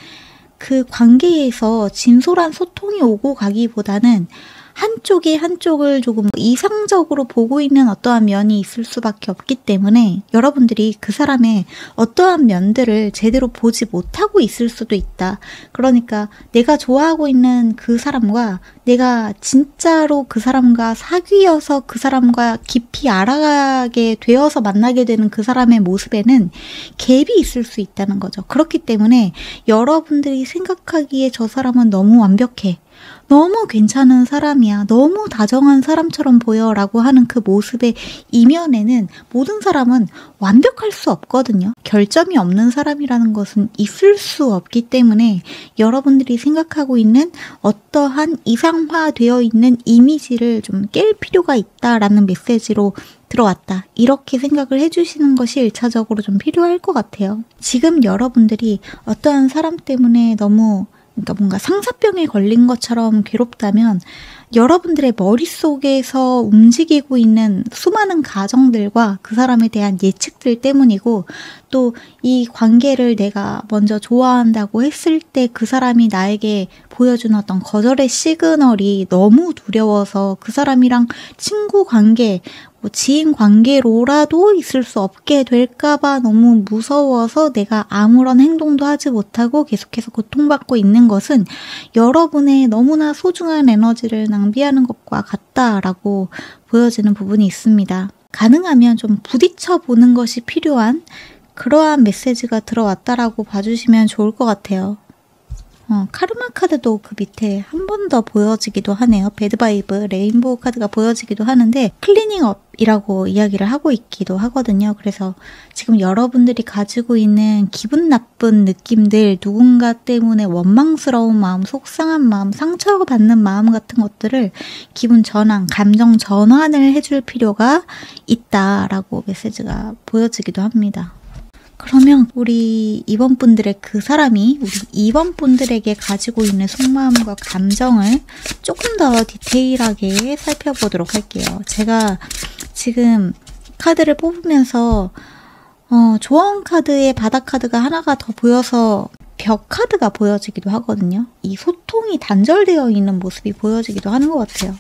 그 관계에서 진솔한 소통이 오고 가기보다는 한쪽이 한쪽을 조금 이상적으로 보고 있는 어떠한 면이 있을 수밖에 없기 때문에 여러분들이 그 사람의 어떠한 면들을 제대로 보지 못하고 있을 수도 있다. 그러니까 내가 좋아하고 있는 그 사람과 내가 진짜로 그 사람과 사귀어서 그 사람과 깊이 알아가게 되어서 만나게 되는 그 사람의 모습에는 갭이 있을 수 있다는 거죠. 그렇기 때문에 여러분들이 생각하기에 저 사람은 너무 완벽해, 너무 괜찮은 사람이야, 너무 다정한 사람처럼 보여 라고 하는 그 모습의 이면에는 모든 사람은 완벽할 수 없거든요. 결점이 없는 사람이라는 것은 있을 수 없기 때문에 여러분들이 생각하고 있는 어떠한 이상화되어 있는 이미지를 좀 깰 필요가 있다라는 메시지로 들어왔다. 이렇게 생각을 해주시는 것이 1차적으로 좀 필요할 것 같아요. 지금 여러분들이 어떠한 사람 때문에 너무 그러니까 뭔가 상사병에 걸린 것처럼 괴롭다면 여러분들의 머릿속에서 움직이고 있는 수많은 가정들과 그 사람에 대한 예측들 때문이고 또 이 관계를 내가 먼저 좋아한다고 했을 때 그 사람이 나에게 보여준 어떤 거절의 시그널이 너무 두려워서 그 사람이랑 친구 관계, 지인 관계로라도 있을 수 없게 될까봐 너무 무서워서 내가 아무런 행동도 하지 못하고 계속해서 고통받고 있는 것은 여러분의 너무나 소중한 에너지를 낭비하는 것과 같다라고 보여지는 부분이 있습니다. 가능하면 좀 부딪혀 보는 것이 필요한 그러한 메시지가 들어왔다라고 봐주시면 좋을 것 같아요. 카르마 카드도 그 밑에 한 번 더 보여지기도 하네요. 배드바이브, 레인보우 카드가 보여지기도 하는데 클리닝업이라고 이야기를 하고 있기도 하거든요. 그래서 지금 여러분들이 가지고 있는 기분 나쁜 느낌들, 누군가 때문에 원망스러운 마음, 속상한 마음, 상처받는 마음 같은 것들을 기분 전환, 감정 전환을 해줄 필요가 있다라고 메시지가 보여지기도 합니다. 그러면 우리 2번 분들의 그 사람이 우리 2번 분들에게 가지고 있는 속마음과 감정을 조금 더 디테일하게 살펴보도록 할게요. 제가 지금 카드를 뽑으면서 조언 카드에 바닥 카드가 하나가 더 보여서 벽 카드가 보여지기도 하거든요. 이 소통이 단절되어 있는 모습이 보여지기도 하는 것 같아요.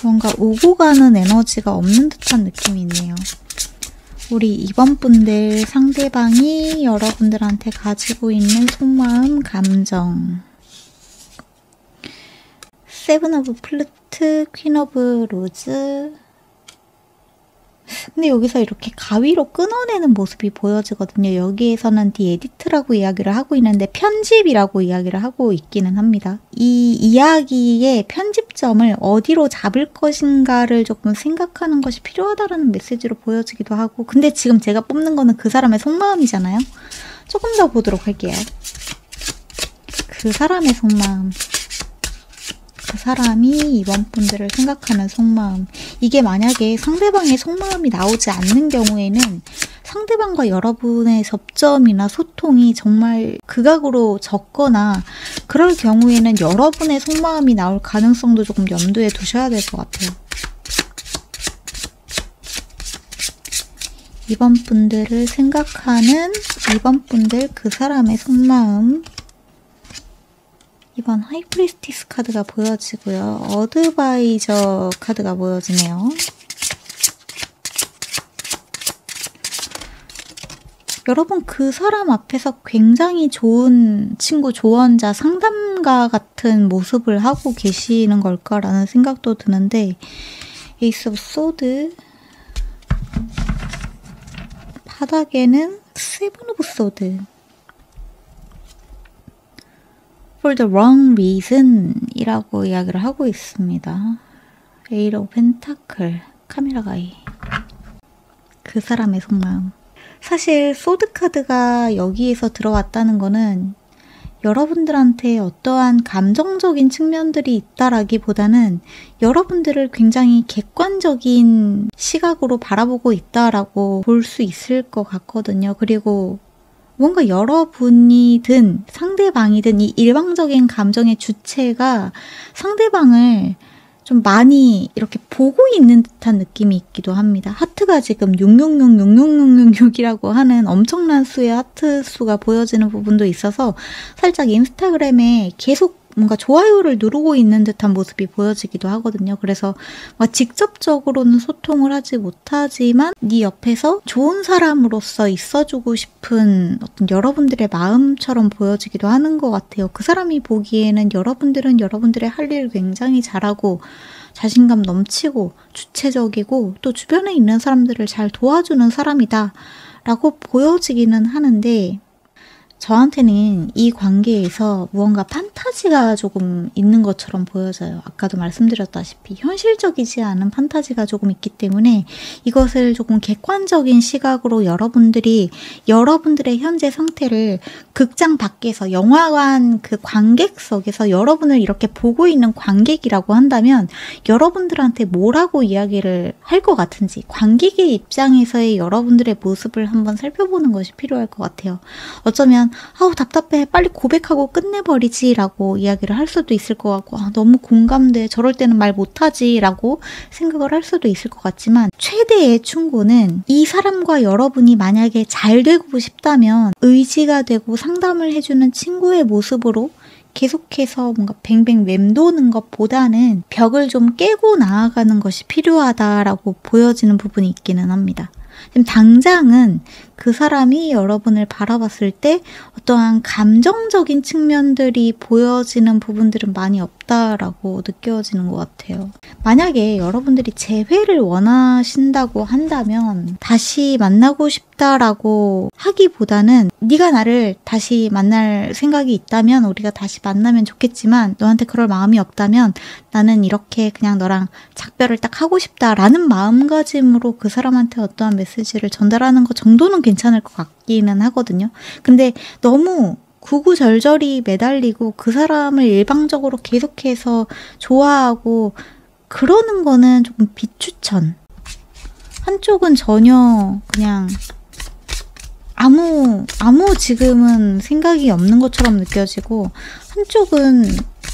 뭔가 오고 가는 에너지가 없는 듯한 느낌이 있네요. 우리 2번 분들 상대방이 여러분들한테 가지고 있는 속마음, 감정. 세븐 오브 플루트, 퀸 오브 로즈. 근데 여기서 이렇게 가위로 끊어내는 모습이 보여지거든요. 여기에서는 디 에디트라고 이야기를 하고 있는데 편집이라고 이야기를 하고 있기는 합니다. 이 이야기의 편집점을 어디로 잡을 것인가를 조금 생각하는 것이 필요하다는 메시지로 보여지기도 하고 근데 지금 제가 뽑는 거는 그 사람의 속마음이잖아요. 조금 더 보도록 할게요. 그 사람의 속마음. 그 사람이 2번 분들을 생각하는 속마음. 이게 만약에 상대방의 속마음이 나오지 않는 경우에는 상대방과 여러분의 접점이나 소통이 정말 극악으로 적거나 그럴 경우에는 여러분의 속마음이 나올 가능성도 조금 염두에 두셔야 될 것 같아요. 2번 분들을 생각하는 2번 분들 그 사람의 속마음. 이번 하이프리스티스 카드가 보여지고요. 어드바이저 카드가 보여지네요. 여러분 그 사람 앞에서 굉장히 좋은 친구, 조언자, 상담가 같은 모습을 하고 계시는 걸까라는 생각도 드는데 에이스 오브 소드 바닥에는 세븐 오브 소드 for the wrong reason 이라고 이야기를 하고 있습니다. 에이트 오브 펜타클, 카메라가이. 그 사람의 속마음. 사실 소드 카드가 여기에서 들어왔다는 거는 여러분들한테 어떠한 감정적인 측면들이 있다라기보다는 여러분들을 굉장히 객관적인 시각으로 바라보고 있다라고 볼 수 있을 것 같거든요. 그리고 뭔가 여러분이든 상대방이든 이 일방적인 감정의 주체가 상대방을 좀 많이 이렇게 보고 있는 듯한 느낌이 있기도 합니다. 하트가 지금 6666666이라고 하는 엄청난 수의 하트 수가 보여지는 부분도 있어서 살짝 인스타그램에 계속 뭔가 좋아요를 누르고 있는 듯한 모습이 보여지기도 하거든요. 그래서 직접적으로는 소통을 하지 못하지만 네 옆에서 좋은 사람으로서 있어주고 싶은 어떤 여러분들의 마음처럼 보여지기도 하는 것 같아요. 그 사람이 보기에는 여러분들은 여러분들의 할 일을 굉장히 잘하고 자신감 넘치고 주체적이고 또 주변에 있는 사람들을 잘 도와주는 사람이다 라고 보여지기는 하는데 저한테는 이 관계에서 무언가 판타지가 조금 있는 것처럼 보여져요. 아까도 말씀드렸다시피 현실적이지 않은 판타지가 조금 있기 때문에 이것을 조금 객관적인 시각으로 여러분들이 여러분들의 현재 상태를 극장 밖에서 영화관 그 관객석에서 여러분을 이렇게 보고 있는 관객이라고 한다면 여러분들한테 뭐라고 이야기를 할 것 같은지 관객의 입장에서의 여러분들의 모습을 한번 살펴보는 것이 필요할 것 같아요. 어쩌면 아우 답답해 빨리 고백하고 끝내버리지 라고 이야기를 할 수도 있을 것 같고 너무 공감돼 저럴 때는 말 못하지 라고 생각을 할 수도 있을 것 같지만 최대의 충고는 이 사람과 여러분이 만약에 잘 되고 싶다면 의지가 되고 상담을 해주는 친구의 모습으로 계속해서 뭔가 뱅뱅 맴도는 것보다는 벽을 좀 깨고 나아가는 것이 필요하다라고 보여지는 부분이 있기는 합니다. 지금 당장은 그 사람이 여러분을 바라봤을 때 어떠한 감정적인 측면들이 보여지는 부분들은 많이 없다라고 느껴지는 것 같아요. 만약에 여러분들이 재회를 원하신다고 한다면 다시 만나고 싶다라고 하기보다는 네가 나를 다시 만날 생각이 있다면 우리가 다시 만나면 좋겠지만 너한테 그럴 마음이 없다면 나는 이렇게 그냥 너랑 작별을 딱 하고 싶다라는 마음가짐으로 그 사람한테 어떠한 메시지를 전달하는 것 정도는 괜찮을 것 같기는 하거든요. 근데 너무 구구절절히 매달리고 그 사람을 일방적으로 계속해서 좋아하고 그러는 거는 조금 비추천. 한쪽은 전혀 그냥 아무 지금은 생각이 없는 것처럼 느껴지고 한쪽은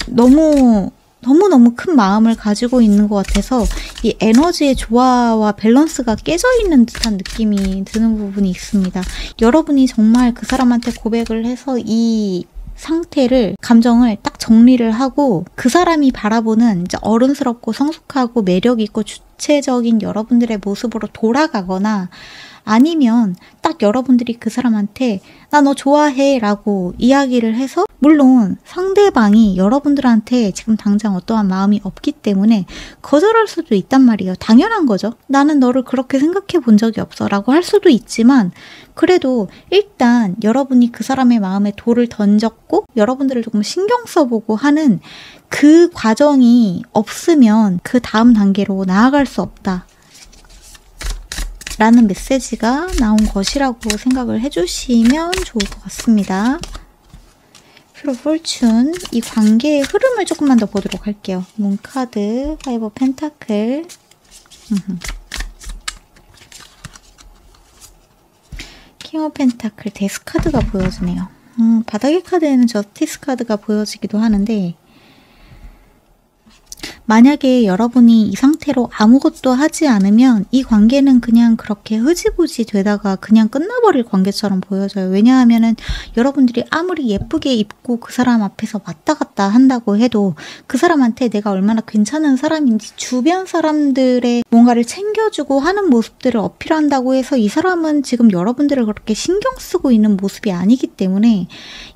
너무너무 큰 마음을 가지고 있는 것 같아서 이 에너지의 조화와 밸런스가 깨져 있는 듯한 느낌이 드는 부분이 있습니다. 여러분이 정말 그 사람한테 고백을 해서 이 상태를, 감정을 딱 정리를 하고 그 사람이 바라보는 이제 어른스럽고 성숙하고 매력있고 주체적인 여러분들의 모습으로 돌아가거나 아니면 딱 여러분들이 그 사람한테 나 너 좋아해 라고 이야기를 해서 물론 상대방이 여러분들한테 지금 당장 어떠한 마음이 없기 때문에 거절할 수도 있단 말이에요. 당연한 거죠. 나는 너를 그렇게 생각해 본 적이 없어 라고 할 수도 있지만 그래도 일단 여러분이 그 사람의 마음에 돌을 던졌고 여러분들을 조금 신경 써보고 하는 그 과정이 없으면 그 다음 단계로 나아갈 수 없다. 라는 메시지가 나온 것이라고 생각을 해주시면 좋을 것 같습니다. 퓨어 포춘, 이 관계의 흐름을 조금만 더 보도록 할게요. 문카드, 파이브 펜타클, 킹 오브 펜타클, 데스 카드가 보여지네요. 바닥의 카드에는 저스티스 카드가 보여지기도 하는데 만약에 여러분이 이 상태로 아무것도 하지 않으면 이 관계는 그냥 그렇게 흐지부지 되다가 그냥 끝나버릴 관계처럼 보여져요. 왜냐하면은 여러분들이 아무리 예쁘게 입고 그 사람 앞에서 왔다 갔다 한다고 해도 그 사람한테 내가 얼마나 괜찮은 사람인지 주변 사람들의 뭔가를 챙겨주고 하는 모습들을 어필한다고 해서 이 사람은 지금 여러분들을 그렇게 신경 쓰고 있는 모습이 아니기 때문에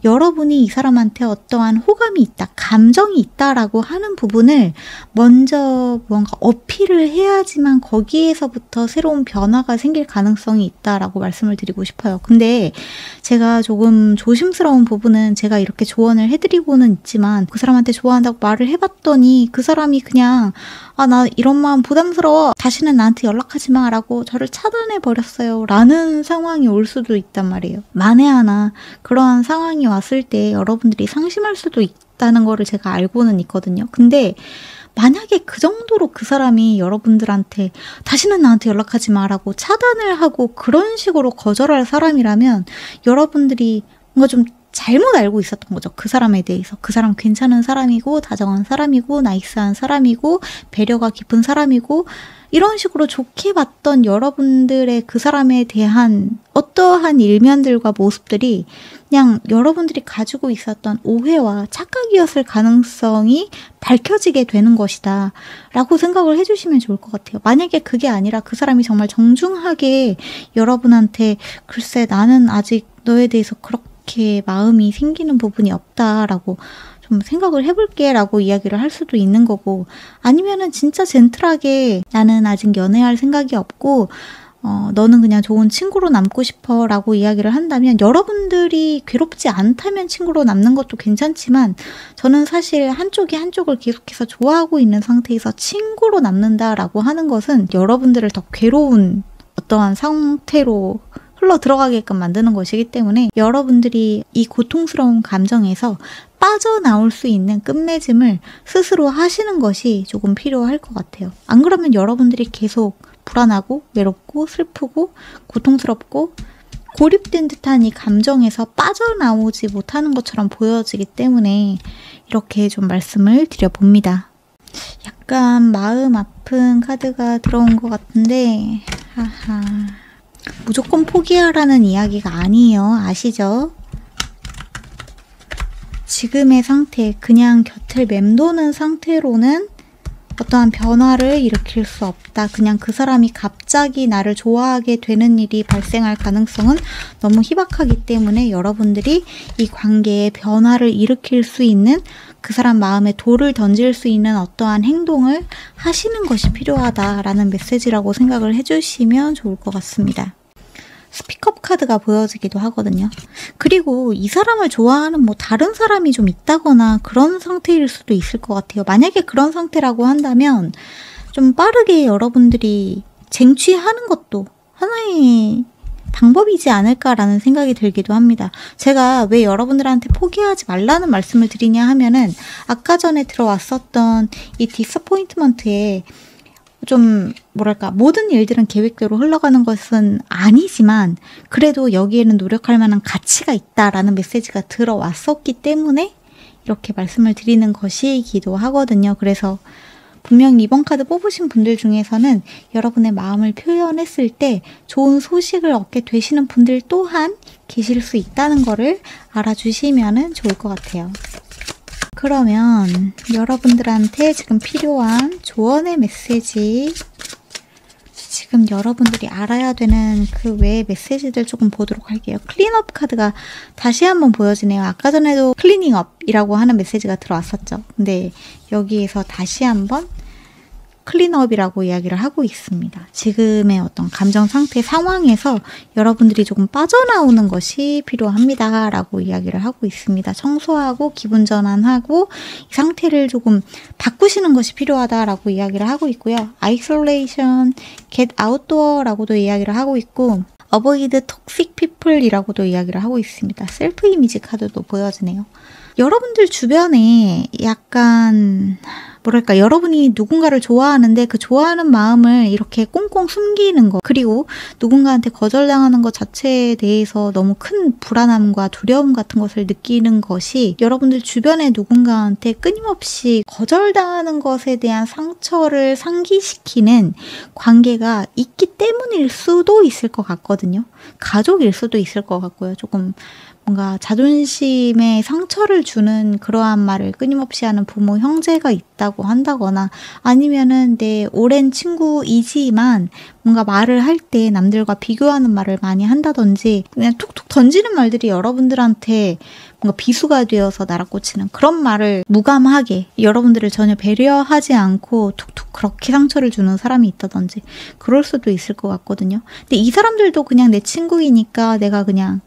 여러분이 이 사람한테 어떠한 호감이 있다, 감정이 있다라고 하는 부분을 먼저 뭔가 어필을 해야지만 거기에서부터 새로운 변화가 생길 가능성이 있다라고 말씀을 드리고 싶어요. 근데 제가 조금 조심스러운 부분은 제가 이렇게 조언을 해드리고는 있지만 그 사람한테 좋아한다고 말을 해봤더니 그 사람이 그냥 나 이런 마음 부담스러워. 다시는 나한테 연락하지 마. 라고 저를 차단해버렸어요. 라는 상황이 올 수도 있단 말이에요. 만에 하나 그러한 상황이 왔을 때 여러분들이 상심할 수도 있다는 거를 제가 알고는 있거든요. 근데 만약에 그 정도로 그 사람이 여러분들한테 다시는 나한테 연락하지 마라고 차단을 하고 그런 식으로 거절할 사람이라면 여러분들이 뭔가 좀 잘못 알고 있었던 거죠. 그 사람에 대해서. 그 사람 괜찮은 사람이고 다정한 사람이고 나이스한 사람이고 배려가 깊은 사람이고 이런 식으로 좋게 봤던 여러분들의 그 사람에 대한 어떠한 일면들과 모습들이 그냥 여러분들이 가지고 있었던 오해와 착각이었을 가능성이 밝혀지게 되는 것이다 라고 생각을 해주시면 좋을 것 같아요. 만약에 그게 아니라 그 사람이 정말 정중하게 여러분한테 글쎄 나는 아직 너에 대해서 그렇게 마음이 생기는 부분이 없다라고 좀 생각을 해볼게 라고 이야기를 할 수도 있는 거고 아니면은 진짜 젠틀하게 나는 아직 연애할 생각이 없고 너는 그냥 좋은 친구로 남고 싶어 라고 이야기를 한다면 여러분들이 괴롭지 않다면 친구로 남는 것도 괜찮지만 저는 사실 한쪽이 한쪽을 계속해서 좋아하고 있는 상태에서 친구로 남는다라고 하는 것은 여러분들을 더 괴로운 어떠한 상태로 흘러 들어가게끔 만드는 것이기 때문에 여러분들이 이 고통스러운 감정에서 빠져나올 수 있는 끝맺음을 스스로 하시는 것이 조금 필요할 것 같아요. 안 그러면 여러분들이 계속 불안하고 외롭고 슬프고 고통스럽고 고립된 듯한 이 감정에서 빠져나오지 못하는 것처럼 보여지기 때문에 이렇게 좀 말씀을 드려봅니다. 약간 마음 아픈 카드가 들어온 것 같은데 무조건 포기하라는 이야기가 아니에요. 아시죠? 지금의 상태, 그냥 곁을 맴도는 상태로는 어떠한 변화를 일으킬 수 없다. 그냥 그 사람이 갑자기 나를 좋아하게 되는 일이 발생할 가능성은 너무 희박하기 때문에 여러분들이 이 관계에 변화를 일으킬 수 있는 그 사람 마음에 돌을 던질 수 있는 어떠한 행동을 하시는 것이 필요하다라는 메시지라고 생각을 해주시면 좋을 것 같습니다. 스피크업 카드가 보여지기도 하거든요. 그리고 이 사람을 좋아하는 다른 사람이 좀 있다거나 그런 상태일 수도 있을 것 같아요. 만약에 그런 상태라고 한다면 좀 빠르게 여러분들이 쟁취하는 것도 하나의 방법이지 않을까라는 생각이 들기도 합니다. 제가 왜 여러분들한테 포기하지 말라는 말씀을 드리냐 하면은 아까 전에 들어왔었던 이 디서포인트먼트에 좀 모든 일들은 계획대로 흘러가는 것은 아니지만 그래도 여기에는 노력할 만한 가치가 있다라는 메시지가 들어왔었기 때문에 이렇게 말씀을 드리는 것이기도 하거든요. 그래서 분명 이번 카드 뽑으신 분들 중에서는 여러분의 마음을 표현했을 때 좋은 소식을 얻게 되시는 분들 또한 계실 수 있다는 거를 알아주시면 좋을 것 같아요. 그러면 여러분들한테 지금 필요한 조언의 메시지, 지금 여러분들이 알아야 되는 그 외의 메시지들 조금 보도록 할게요. 클린업 카드가 다시 한번 보여지네요. 아까 전에도 클리닝업이라고 하는 메시지가 들어왔었죠. 근데 여기에서 다시 한번 클린업이라고 이야기를 하고 있습니다. 지금의 어떤 감정 상태 상황에서 여러분들이 조금 빠져나오는 것이 필요합니다. 라고 이야기를 하고 있습니다. 청소하고 기분 전환하고 이 상태를 조금 바꾸시는 것이 필요하다라고 이야기를 하고 있고요. 아이솔레이션, get outdoor 라고도 이야기를 하고 있고 avoid toxic people 이라고도 이야기를 하고 있습니다. 셀프 이미지 카드도 보여지네요. 여러분들 주변에 약간 여러분이 누군가를 좋아하는데 그 좋아하는 마음을 이렇게 꽁꽁 숨기는 것, 그리고 누군가한테 거절당하는 것 자체에 대해서 너무 큰 불안함과 두려움 같은 것을 느끼는 것이 여러분들 주변에 누군가한테 끊임없이 거절당하는 것에 대한 상처를 상기시키는 관계가 있기 때문일 수도 있을 것 같거든요. 가족일 수도 있을 것 같고요. 조금 뭔가 자존심에 상처를 주는 그러한 말을 끊임없이 하는 부모, 형제가 있다고 한다거나 아니면은 내 오랜 친구이지만 뭔가 말을 할 때 남들과 비교하는 말을 많이 한다든지 그냥 툭툭 던지는 말들이 여러분들한테 뭔가 비수가 되어서 날아꽂히는 그런 말을 무감하게 여러분들을 전혀 배려하지 않고 툭툭 그렇게 상처를 주는 사람이 있다든지 그럴 수도 있을 것 같거든요. 근데 이 사람들도 그냥 내 친구이니까 내가 그냥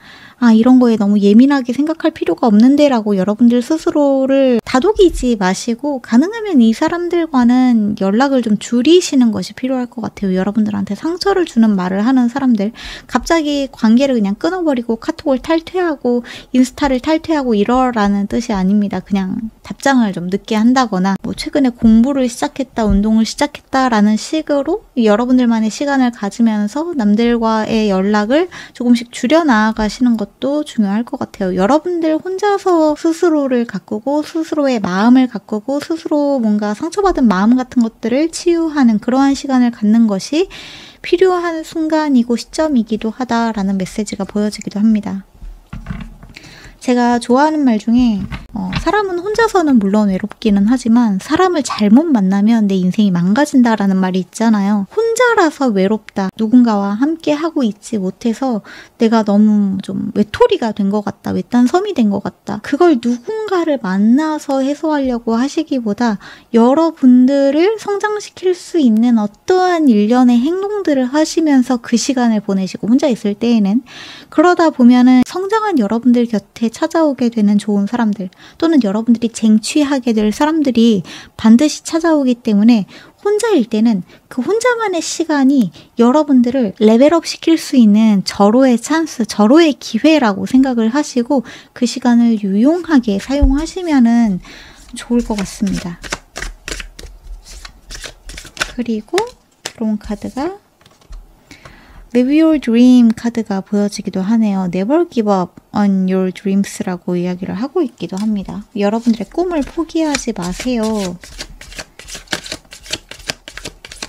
이런 거에 너무 예민하게 생각할 필요가 없는데 라고 여러분들 스스로를 다독이지 마시고 가능하면 이 사람들과는 연락을 좀 줄이시는 것이 필요할 것 같아요. 여러분들한테 상처를 주는 말을 하는 사람들, 갑자기 관계를 그냥 끊어버리고 카톡을 탈퇴하고 인스타를 탈퇴하고 이러라는 뜻이 아닙니다. 그냥 답장을 좀 늦게 한다거나 뭐 최근에 공부를 시작했다, 운동을 시작했다라는 식으로 여러분들만의 시간을 가지면서 남들과의 연락을 조금씩 줄여나가시는 것도 중요할 것 같아요. 여러분들 혼자서 스스로를 가꾸고 스스로의 마음을 가꾸고 스스로 뭔가 상처받은 마음 같은 것들을 치유하는 그러한 시간을 갖는 것이 필요한 순간이고 시점이기도 하다라는 메시지가 보여지기도 합니다. 제가 좋아하는 말 중에 사람은 혼자서는 물론 외롭기는 하지만 사람을 잘못 만나면 내 인생이 망가진다라는 말이 있잖아요. 혼자라서 외롭다. 누군가와 함께 하고 있지 못해서 내가 너무 좀 외톨이가 된 것 같다. 외딴 섬이 된 것 같다. 그걸 누군가를 만나서 해소하려고 하시기보다 여러분들을 성장시킬 수 있는 어떠한 일련의 행동들을 하시면서 그 시간을 보내시고 혼자 있을 때에는 그러다 보면은 성장한 여러분들 곁에 찾아오게 되는 좋은 사람들 또는 여러분들이 쟁취하게 될 사람들이 반드시 찾아오기 때문에 혼자일 때는 그 혼자만의 시간이 여러분들을 레벨업 시킬 수 있는 절호의 찬스, 절호의 기회라고 생각을 하시고 그 시간을 유용하게 사용하시면은 좋을 것 같습니다. 그리고 들어온 카드가 Maybe Your Dream 카드가 보여지기도 하네요. Never give up on your dreams라고 이야기를 하고 있기도 합니다. 여러분들의 꿈을 포기하지 마세요.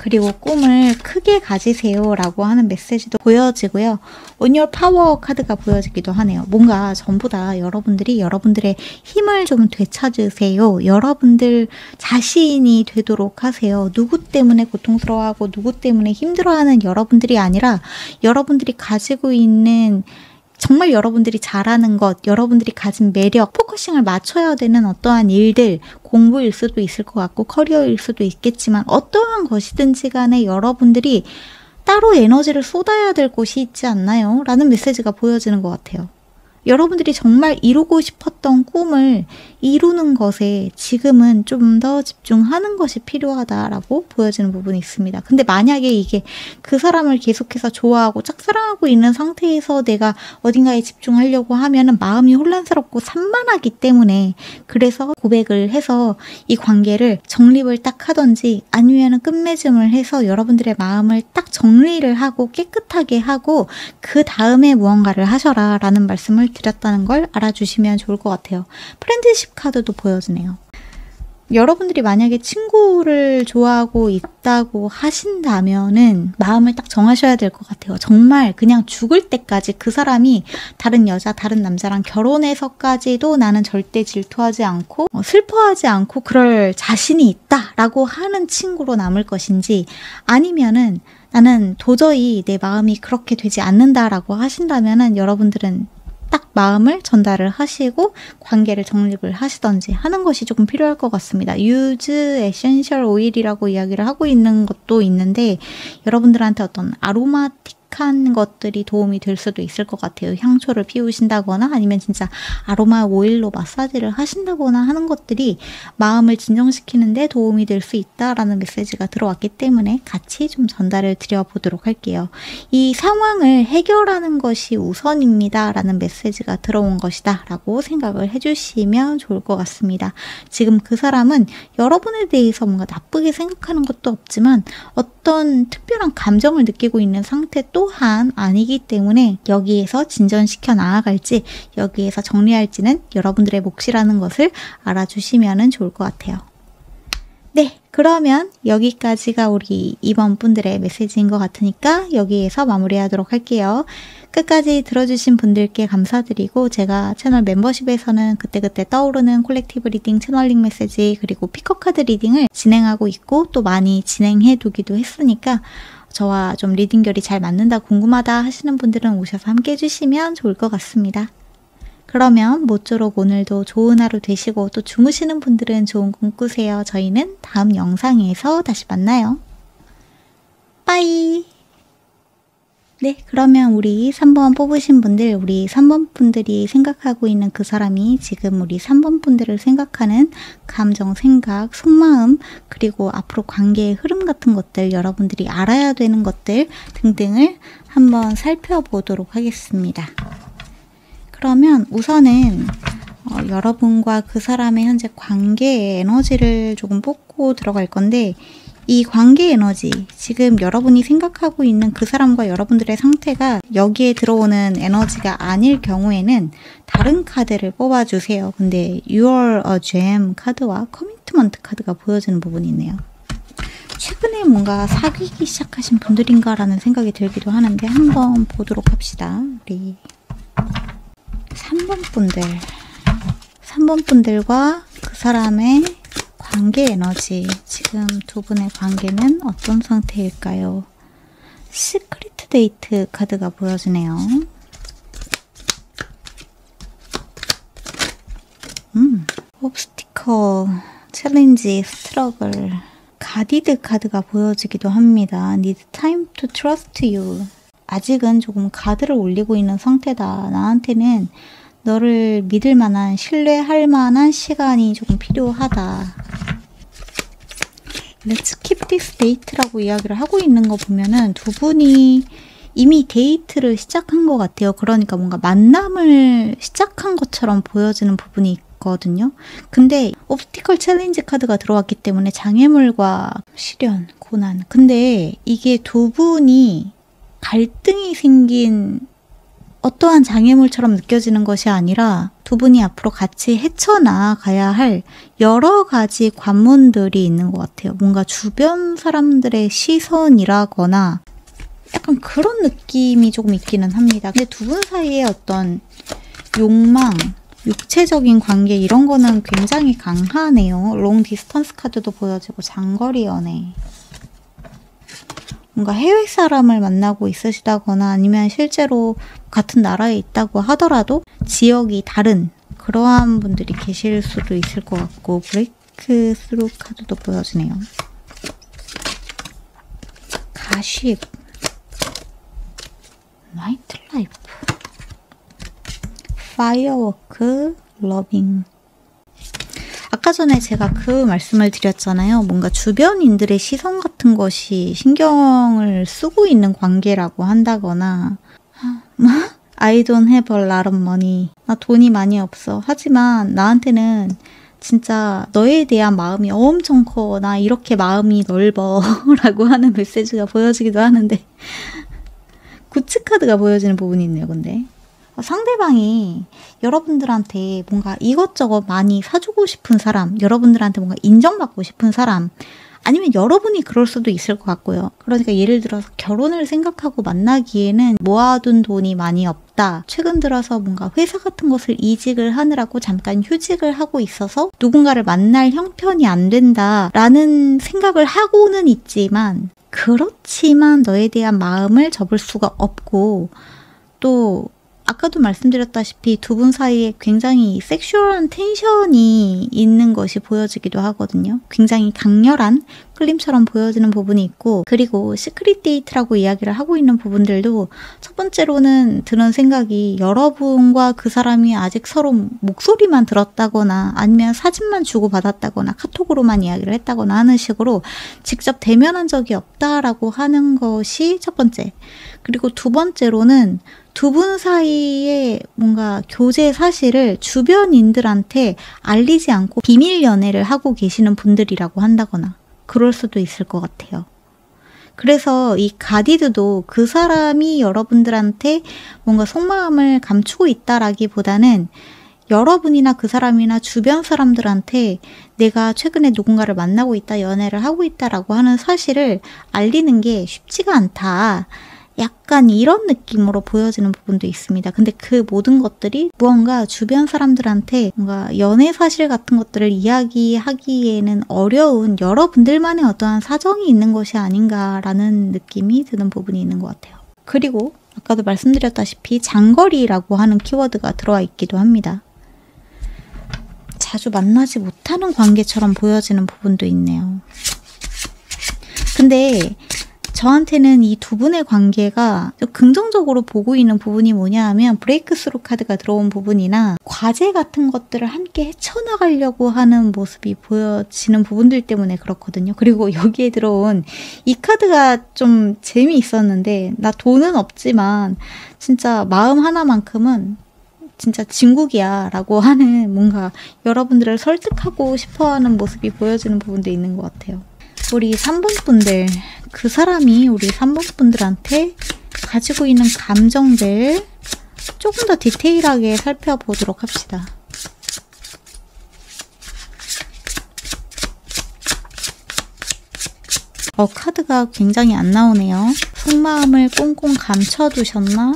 그리고 꿈을 크게 가지세요 라고 하는 메시지도 보여지고요. On Your Power 카드가 보여지기도 하네요. 뭔가 전부 다 여러분들이 여러분들의 힘을 좀 되찾으세요. 여러분들 자신이 되도록 하세요. 누구 때문에 고통스러워하고 누구 때문에 힘들어하는 여러분들이 아니라 여러분들이 가지고 있는 정말 여러분들이 잘하는 것, 여러분들이 가진 매력, 포커싱을 맞춰야 되는 어떠한 일들, 공부일 수도 있을 것 같고 커리어일 수도 있겠지만 어떠한 것이든지 간에 여러분들이 따로 에너지를 쏟아야 될 곳이 있지 않나요? 라는 메시지가 보여지는 것 같아요. 여러분들이 정말 이루고 싶었던 꿈을 이루는 것에 지금은 좀 더 집중하는 것이 필요하다라고 보여지는 부분이 있습니다. 근데 만약에 이게 그 사람을 계속해서 좋아하고 짝사랑하고 있는 상태에서 내가 어딘가에 집중하려고 하면은 마음이 혼란스럽고 산만하기 때문에 그래서 고백을 해서 이 관계를 정립을 딱 하던지 아니면은 끝맺음을 해서 여러분들의 마음을 딱 정리를 하고 깨끗하게 하고 그 다음에 무언가를 하셔라 라는 말씀을 드렸다는 걸 알아주시면 좋을 것 같아요. 프렌드십 카드도 보여주네요. 여러분들이 만약에 친구를 좋아하고 있다고 하신다면은 마음을 딱 정하셔야 될 것 같아요. 정말 그냥 죽을 때까지 그 사람이 다른 여자, 다른 남자랑 결혼해서까지도 나는 절대 질투하지 않고 슬퍼하지 않고 그럴 자신이 있다라고 하는 친구로 남을 것인지 아니면은 나는 도저히 내 마음이 그렇게 되지 않는다라고 하신다면은 여러분들은 딱 마음을 전달을 하시고 관계를 정립을 하시던지 하는 것이 조금 필요할 것 같습니다. 유즈 에센셜 오일이라고 이야기를 하고 있는 것도 있는데 여러분들한테 어떤 아로마틱한 것들이 도움이 될 수도 있을 것 같아요. 향초를 피우신다거나 아니면 진짜 아로마 오일로 마사지를 하신다거나 하는 것들이 마음을 진정시키는 데 도움이 될 수 있다라는 메시지가 들어왔기 때문에 같이 좀 전달을 드려보도록 할게요. 이 상황을 해결하는 것이 우선입니다 라는 메시지가 들어온 것이다 라고 생각을 해주시면 좋을 것 같습니다. 지금 그 사람은 여러분에 대해서 뭔가 나쁘게 생각하는 것도 없지만 어떤 특별한 감정을 느끼고 있는 상태 또한 아니기 때문에 여기에서 진전시켜 나아갈지 여기에서 정리할지는 여러분들의 몫이라는 것을 알아주시면 좋을 것 같아요. 네, 그러면 여기까지가 우리 이번 분들의 메시지인 것 같으니까 여기에서 마무리하도록 할게요. 끝까지 들어주신 분들께 감사드리고 제가 채널 멤버십에서는 그때그때 떠오르는 콜렉티브 리딩, 채널링 메시지 그리고 피커카드 리딩을 진행하고 있고 또 많이 진행해 두기도 했으니까 저와 좀 리딩 결이 잘 맞는다 궁금하다 하시는 분들은 오셔서 함께 해주시면 좋을 것 같습니다. 그러면 모쪼록 오늘도 좋은 하루 되시고 또 주무시는 분들은 좋은 꿈 꾸세요. 저희는 다음 영상에서 다시 만나요. 빠이! 네, 그러면 우리 3번 뽑으신 분들, 우리 3번 분들이 생각하고 있는 그 사람이 지금 우리 3번 분들을 생각하는 감정, 생각, 속마음, 그리고 앞으로 관계의 흐름 같은 것들, 여러분들이 알아야 되는 것들 등등을 한번 살펴보도록 하겠습니다. 그러면 우선은 여러분과 그 사람의 현재 관계의 에너지를 조금 뽑고 들어갈 건데 이 관계 에너지, 지금 여러분이 생각하고 있는 그 사람과 여러분들의 상태가 여기에 들어오는 에너지가 아닐 경우에는 다른 카드를 뽑아주세요. 근데 You're a Gem 카드와 커미트먼트 카드가 보여지는 부분이 있네요. 최근에 뭔가 사귀기 시작하신 분들인가 라는 생각이 들기도 하는데 한번 보도록 합시다. 우리 3번 분들과 그 사람의 관계 에너지, 지금 두 분의 관계는 어떤 상태일까요? 시크릿 데이트 카드가 보여지네요. 옵스티커, 챌린지, 스트러글, 가디드 카드가 보여지기도 합니다. Need time to trust you. 아직은 조금 가드를 올리고 있는 상태다. 나한테는 너를 믿을 만한, 신뢰할 만한 시간이 조금 필요하다. Let's keep this date라고 이야기를 하고 있는 거 보면은 두 분이 이미 데이트를 시작한 것 같아요. 그러니까 뭔가 만남을 시작한 것처럼 보여지는 부분이 있거든요. 근데 옵티컬 챌린지 카드가 들어왔기 때문에 장애물과 시련, 고난. 근데 이게 두 분이 갈등이 생긴 어떠한 장애물처럼 느껴지는 것이 아니라 두 분이 앞으로 같이 헤쳐나가야 할 여러 가지 관문들이 있는 것 같아요. 뭔가 주변 사람들의 시선이라거나 약간 그런 느낌이 조금 있기는 합니다. 근데 두 분 사이에 어떤 욕망, 육체적인 관계 이런 거는 굉장히 강하네요. 롱 디스턴스 카드도 보여지고 장거리 연애. 뭔가 해외 사람을 만나고 있으시다거나 아니면 실제로 같은 나라에 있다고 하더라도 지역이 다른 그러한 분들이 계실 수도 있을 것 같고 브레이크 스루 카드도 보여지네요. 가십, 나이트 라이프, 파이어워크, 러빙. 아까 전에 제가 그 말씀을 드렸잖아요. 뭔가 주변인들의 시선 같은 것이 신경을 쓰고 있는 관계라고 한다거나 I don't have a lot of money. 나 돈이 많이 없어. 하지만 나한테는 진짜 너에 대한 마음이 엄청 커. 나 이렇게 마음이 넓어. 라고 하는 메시지가 보여지기도 하는데 구츠 카드가 보여지는 부분이 있네요. 근데 상대방이 여러분들한테 뭔가 이것저것 많이 사주고 싶은 사람, 여러분들한테 뭔가 인정받고 싶은 사람, 아니면 여러분이 그럴 수도 있을 것 같고요. 그러니까 예를 들어서 결혼을 생각하고 만나기에는 모아둔 돈이 많이 없다. 최근 들어서 뭔가 회사 같은 것을 이직을 하느라고 잠깐 휴직을 하고 있어서 누군가를 만날 형편이 안 된다라는 생각을 하고는 있지만 그렇지만 너에 대한 마음을 접을 수가 없고 또 아까도 말씀드렸다시피 두 분 사이에 굉장히 섹슈얼한 텐션이 있는 것이 보여지기도 하거든요. 굉장히 강렬한 클림처럼 보여지는 부분이 있고 그리고 시크릿 데이트라고 이야기를 하고 있는 부분들도 첫 번째로는 드는 생각이 여러분과 그 사람이 아직 서로 목소리만 들었다거나 아니면 사진만 주고받았다거나 카톡으로만 이야기를 했다거나 하는 식으로 직접 대면한 적이 없다라고 하는 것이 첫 번째. 그리고 두 번째로는 두 분 사이에 뭔가 교제 사실을 주변인들한테 알리지 않고 비밀 연애를 하고 계시는 분들이라고 한다거나 그럴 수도 있을 것 같아요. 그래서 이 가디드도 그 사람이 여러분들한테 뭔가 속마음을 감추고 있다라기보다는 여러분이나 그 사람이나 주변 사람들한테 내가 최근에 누군가를 만나고 있다, 연애를 하고 있다라고 하는 사실을 알리는 게 쉽지가 않다. 약간 이런 느낌으로 보여지는 부분도 있습니다. 근데 그 모든 것들이 무언가 주변 사람들한테 뭔가 연애 사실 같은 것들을 이야기하기에는 어려운 여러분들만의 어떠한 사정이 있는 것이 아닌가라는 느낌이 드는 부분이 있는 것 같아요. 그리고 아까도 말씀드렸다시피 장거리라고 하는 키워드가 들어와 있기도 합니다. 자주 만나지 못하는 관계처럼 보여지는 부분도 있네요. 근데 저한테는 이 두 분의 관계가 긍정적으로 보고 있는 부분이 뭐냐 하면 브레이크스루 카드가 들어온 부분이나 과제 같은 것들을 함께 헤쳐나가려고 하는 모습이 보여지는 부분들 때문에 그렇거든요. 그리고 여기에 들어온 이 카드가 좀 재미있었는데 나 돈은 없지만 진짜 마음 하나만큼은 진짜 진국이야 라고 하는 뭔가 여러분들을 설득하고 싶어하는 모습이 보여지는 부분도 있는 것 같아요. 우리 3번 분들, 그 사람이 우리 3번 분들한테 가지고 있는 감정들 조금 더 디테일하게 살펴보도록 합시다. 카드가 굉장히 안 나오네요. 속마음을 꽁꽁 감춰두셨나?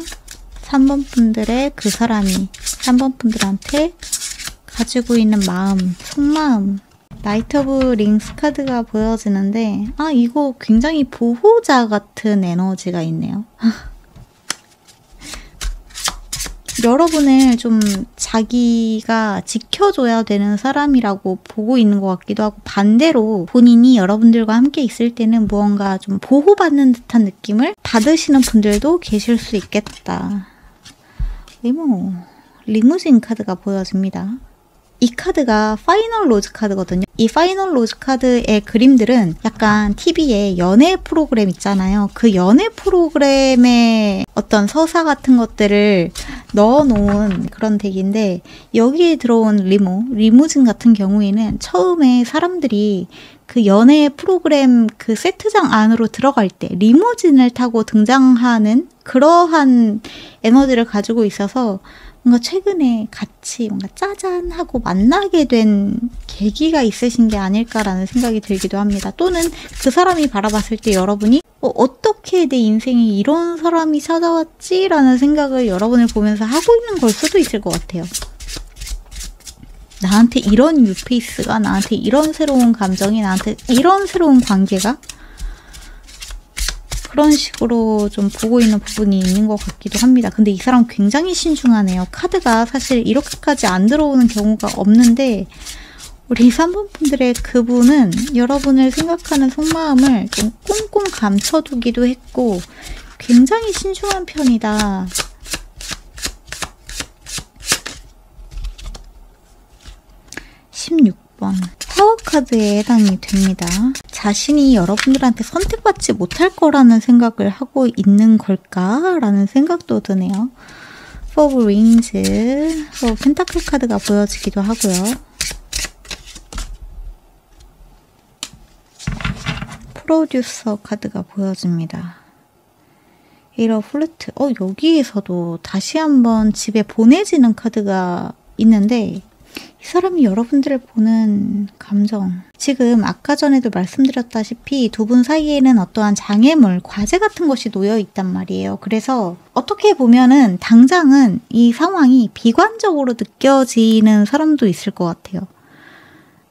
3번 분들의 그 사람이 3번 분들한테 가지고 있는 마음, 속마음. 나이트 오브 링스 카드가 보여지는데 이거 굉장히 보호자 같은 에너지가 있네요. 여러분을 좀 자기가 지켜줘야 되는 사람이라고 보고 있는 것 같기도 하고 반대로 본인이 여러분들과 함께 있을 때는 무언가 좀 보호받는 듯한 느낌을 받으시는 분들도 계실 수 있겠다. 리무진 카드가 보여집니다. 이 카드가 파이널 로즈 카드거든요. 이 파이널 로즈 카드의 그림들은 약간 TV에 연애 프로그램 있잖아요. 그 연애 프로그램의 어떤 서사 같은 것들을 넣어놓은 그런 덱인데 여기에 들어온 리무진 같은 경우에는 처음에 사람들이 그 연애 프로그램 그 세트장 안으로 들어갈 때 리무진을 타고 등장하는 그러한 에너지를 가지고 있어서 뭔가 최근에 같이 뭔가 짜잔 하고 만나게 된 계기가 있으신 게 아닐까라는 생각이 들기도 합니다. 또는 그 사람이 바라봤을 때 여러분이 어떻게 내 인생에 이런 사람이 찾아왔지? 라는 생각을 여러분을 보면서 하고 있는 걸 수도 있을 것 같아요. 나한테 이런 뉴페이스가, 나한테 이런 새로운 감정이, 나한테 이런 새로운 관계가 그런 식으로 좀 보고 있는 부분이 있는 것 같기도 합니다. 근데 이 사람 굉장히 신중하네요. 카드가 사실 이렇게까지 안 들어오는 경우가 없는데 우리 3번 분들의 그분은 여러분을 생각하는 속마음을 좀 꽁꽁 감춰두기도 했고 굉장히 신중한 편이다. 타워 카드에 해당이 됩니다. 자신이 여러분들한테 선택받지 못할 거라는 생각을 하고 있는 걸까라는 생각도 드네요. Four of Rings, 펜타클 카드가 보여지기도 하고요. 프로듀서 카드가 보여집니다. 에이러 플루트. 여기에서도 다시 한번 집에 보내지는 카드가 있는데 이 사람이 여러분들을 보는 감정. 지금 아까 전에도 말씀드렸다시피 두 분 사이에는 어떠한 장애물, 과제 같은 것이 놓여 있단 말이에요. 그래서 어떻게 보면은 당장은 이 상황이 비관적으로 느껴지는 사람도 있을 것 같아요.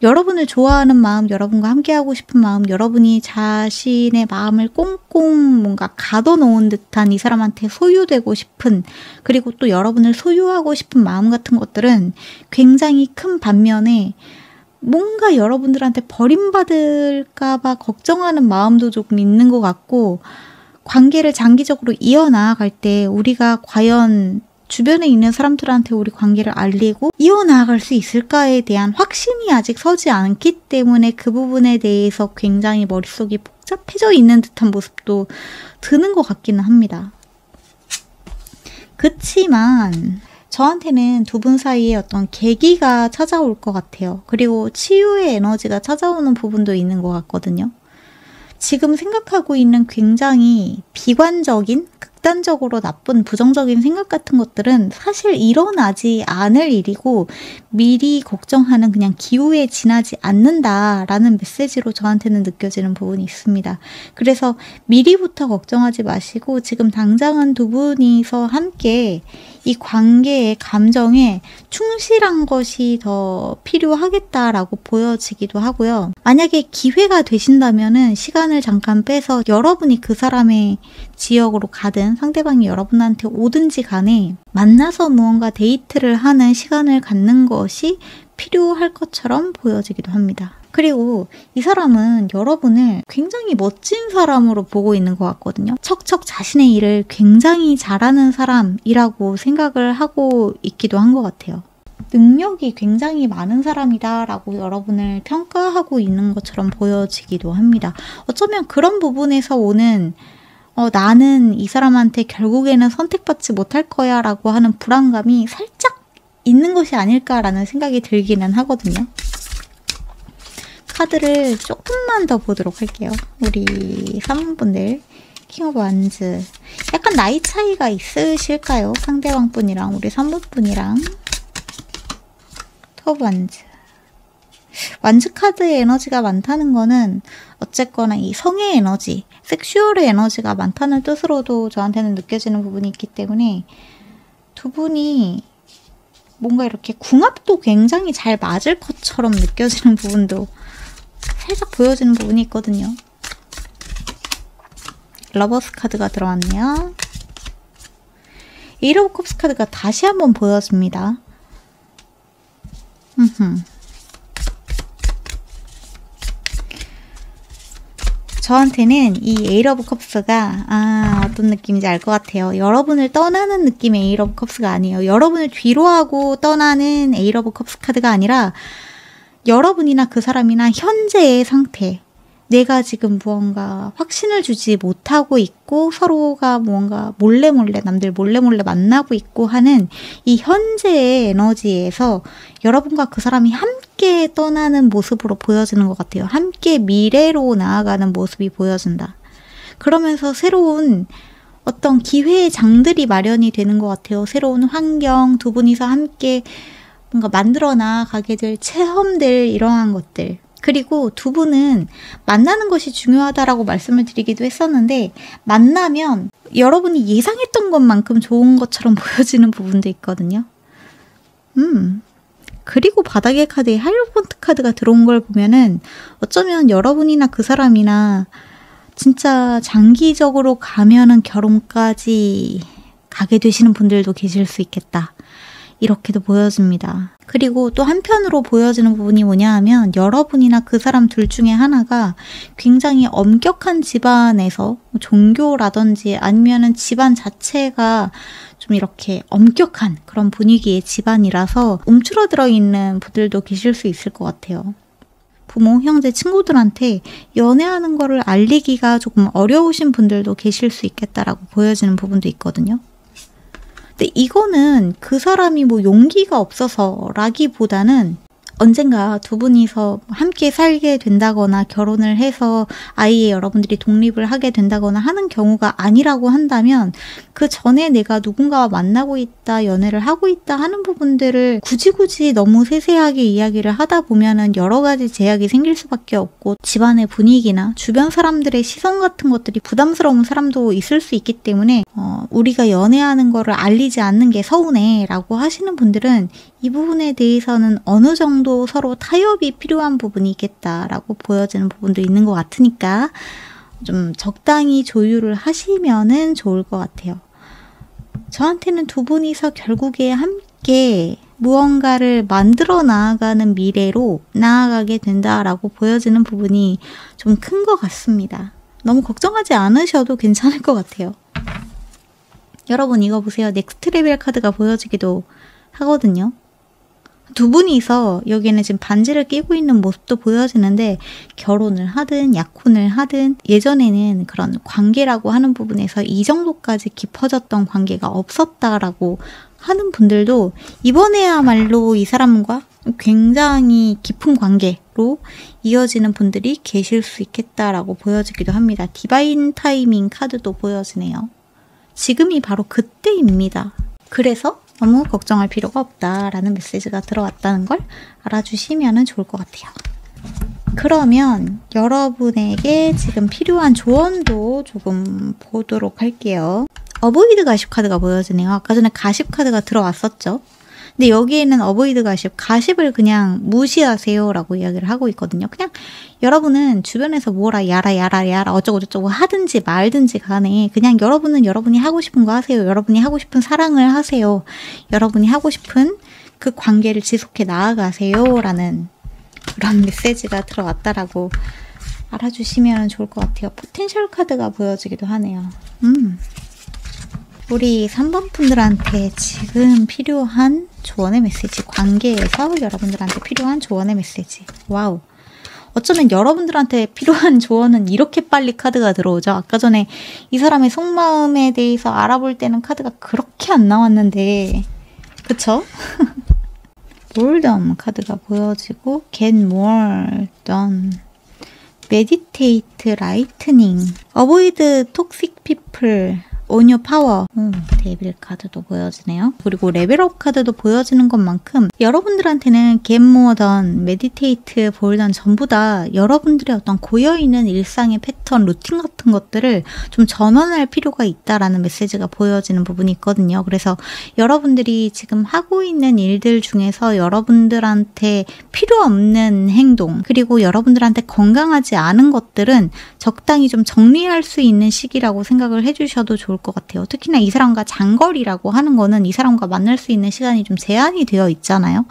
여러분을 좋아하는 마음, 여러분과 함께하고 싶은 마음, 여러분이 자신의 마음을 꽁꽁 뭔가 가둬놓은 듯한 이 사람한테 소유되고 싶은, 그리고 또 여러분을 소유하고 싶은 마음 같은 것들은 굉장히 큰 반면에 뭔가 여러분들한테 버림받을까봐 걱정하는 마음도 조금 있는 것 같고, 관계를 장기적으로 이어나갈 때 우리가 과연 주변에 있는 사람들한테 우리 관계를 알리고 이어나갈 수 있을까에 대한 확신이 아직 서지 않기 때문에 그 부분에 대해서 굉장히 머릿속이 복잡해져 있는 듯한 모습도 드는 것 같기는 합니다. 그치만 저한테는 두 분 사이에 어떤 계기가 찾아올 것 같아요. 그리고 치유의 에너지가 찾아오는 부분도 있는 것 같거든요. 지금 생각하고 있는 굉장히 비관적인 극단적으로 나쁜 부정적인 생각 같은 것들은 사실 일어나지 않을 일이고 미리 걱정하는 그냥 기후에 지나지 않는다라는 메시지로 저한테는 느껴지는 부분이 있습니다. 그래서 미리부터 걱정하지 마시고 지금 당장은 두 분이서 함께 이 관계의 감정에 충실한 것이 더 필요하겠다라고 보여지기도 하고요. 만약에 기회가 되신다면은 시간을 잠깐 빼서 여러분이 그 사람의 지역으로 가든 상대방이 여러분한테 오든지 간에 만나서 무언가 데이트를 하는 시간을 갖는 것이 필요할 것처럼 보여지기도 합니다. 그리고 이 사람은 여러분을 굉장히 멋진 사람으로 보고 있는 것 같거든요. 척척 자신의 일을 굉장히 잘하는 사람이라고 생각을 하고 있기도 한 것 같아요. 능력이 굉장히 많은 사람이다 라고 여러분을 평가하고 있는 것처럼 보여지기도 합니다. 어쩌면 그런 부분에서 오는 나는 이 사람한테 결국에는 선택받지 못할 거야 라고 하는 불안감이 살짝 있는 것이 아닐까라는 생각이 들기는 하거든요. 카드를 조금만 더 보도록 할게요. 우리 3분들 킹 오브 완즈 약간 나이 차이가 있으실까요? 상대방 분이랑 우리 3분 분이랑 투 오브 완즈 완즈 카드의 에너지가 많다는 거는 어쨌거나 이 성의 에너지, 섹슈얼의 에너지가 많다는 뜻으로도 저한테는 느껴지는 부분이 있기 때문에 두 분이 뭔가 이렇게 궁합도 굉장히 잘 맞을 것처럼 느껴지는 부분도 살짝 보여지는 부분이 있거든요. 러버스 카드가 들어왔네요. 에이트 오브 컵스 카드가 다시 한번 보여집니다. 저한테는 이 에이트 오브 컵스가 어떤 느낌인지 알 것 같아요. 여러분을 떠나는 느낌의 에이트 오브 컵스가 아니에요. 여러분을 뒤로 하고 떠나는 에이트 오브 컵스 카드가 아니라 여러분이나 그 사람이나 현재의 상태, 내가 지금 무언가 확신을 주지 못하고 있고 서로가 무언가 남들 몰래 만나고 있고 하는 이 현재의 에너지에서 여러분과 그 사람이 함께 떠나는 모습으로 보여지는 것 같아요. 함께 미래로 나아가는 모습이 보여진다. 그러면서 새로운 어떤 기회의 장들이 마련이 되는 것 같아요. 새로운 환경, 두 분이서 함께 뭔가 만들어 나가게 될 체험들, 이러한 것들. 그리고 두 분은 만나는 것이 중요하다라고 말씀을 드리기도 했었는데 만나면 여러분이 예상했던 것만큼 좋은 것처럼 보여지는 부분도 있거든요. 그리고 바닥의 카드에 하이로폰트 카드가 들어온 걸 보면은 어쩌면 여러분이나 그 사람이나 진짜 장기적으로 가면은 결혼까지 가게 되시는 분들도 계실 수 있겠다. 이렇게도 보여집니다. 그리고 또 한편으로 보여지는 부분이 뭐냐 하면 여러분이나 그 사람 둘 중에 하나가 굉장히 엄격한 집안에서 종교라든지 아니면은 집안 자체가 좀 이렇게 엄격한 그런 분위기의 집안이라서 움츠러들어 있는 분들도 계실 수 있을 것 같아요. 부모, 형제, 친구들한테 연애하는 거를 알리기가 조금 어려우신 분들도 계실 수 있겠다라고 보여지는 부분도 있거든요. 근데 이거는 그 사람이 뭐 용기가 없어서라기보다는 언젠가 두 분이서 함께 살게 된다거나 결혼을 해서 아이의 여러분들이 독립을 하게 된다거나 하는 경우가 아니라고 한다면 그 전에 내가 누군가와 만나고 있다, 연애를 하고 있다 하는 부분들을 굳이 너무 세세하게 이야기를 하다 보면은 여러 가지 제약이 생길 수밖에 없고 집안의 분위기나 주변 사람들의 시선 같은 것들이 부담스러운 사람도 있을 수 있기 때문에 우리가 연애하는 거를 알리지 않는 게 서운해 라고 하시는 분들은 이 부분에 대해서는 어느 정도 서로 타협이 필요한 부분이 있겠다라고 보여지는 부분도 있는 것 같으니까 좀 적당히 조율을 하시면은 좋을 것 같아요. 저한테는 두 분이서 결국에 함께 무언가를 만들어 나아가는 미래로 나아가게 된다라고 보여지는 부분이 좀 큰 것 같습니다. 너무 걱정하지 않으셔도 괜찮을 것 같아요. 여러분 이거 보세요. 넥스트 레벨 카드가 보여지기도 하거든요. 두 분이서 여기에는 지금 반지를 끼고 있는 모습도 보여지는데 결혼을 하든 약혼을 하든 예전에는 그런 관계라고 하는 부분에서 이 정도까지 깊어졌던 관계가 없었다라고 하는 분들도 이번에야말로 이 사람과 굉장히 깊은 관계로 이어지는 분들이 계실 수 있겠다라고 보여지기도 합니다. 디바인 타이밍 카드도 보여지네요. 지금이 바로 그때입니다. 그래서 너무 걱정할 필요가 없다라는 메시지가 들어왔다는 걸 알아주시면 좋을 것 같아요. 그러면 여러분에게 지금 필요한 조언도 조금 보도록 할게요. 어보이드 가십 카드가 보여지네요. 아까 전에 가십 카드가 들어왔었죠. 근데 여기에는 어보이드 가십을 그냥 무시하세요 라고 이야기를 하고 있거든요. 그냥 여러분은 주변에서 뭐라 야라 어쩌고저쩌고 하든지 말든지 간에 그냥 여러분은 여러분이 하고 싶은 거 하세요. 여러분이 하고 싶은 사랑을 하세요. 여러분이 하고 싶은 그 관계를 지속해 나아가세요 라는 그런 메시지가 들어왔다라고 알아주시면 좋을 것 같아요. 포텐셜 카드가 보여지기도 하네요. 우리 3번 분들한테 지금 필요한 조언의 메시지, 관계에서 여러분들한테 필요한 조언의 메시지. 와우. 어쩌면 여러분들한테 필요한 조언은 이렇게 빨리 카드가 들어오죠. 아까 전에 이 사람의 속마음에 대해서 알아볼 때는 카드가 그렇게 안 나왔는데, 그쵸? Boredom 카드가 보여지고 Get more done. Meditate, lightning. Avoid toxic people. On your power. 데빌 카드도 보여지네요. 그리고 레벨업 카드도 보여지는 것만큼 여러분들한테는 Get more done, Meditate, Boredom 전부 다 여러분들의 어떤 고여있는 일상의 패턴, 루틴 같은 것들을 좀 전환할 필요가 있다라는 메시지가 보여지는 부분이 있거든요. 그래서 여러분들이 지금 하고 있는 일들 중에서 여러분들한테 필요 없는 행동, 그리고 여러분들한테 건강하지 않은 것들은 적당히 좀 정리할 수 있는 시기라고 생각을 해주셔도 좋을 것 같아요. 특히나 이 사람과 장거리라고 하는 거는 이 사람과 만날 수 있는 시간이 좀 제한이 되어 있잖아요.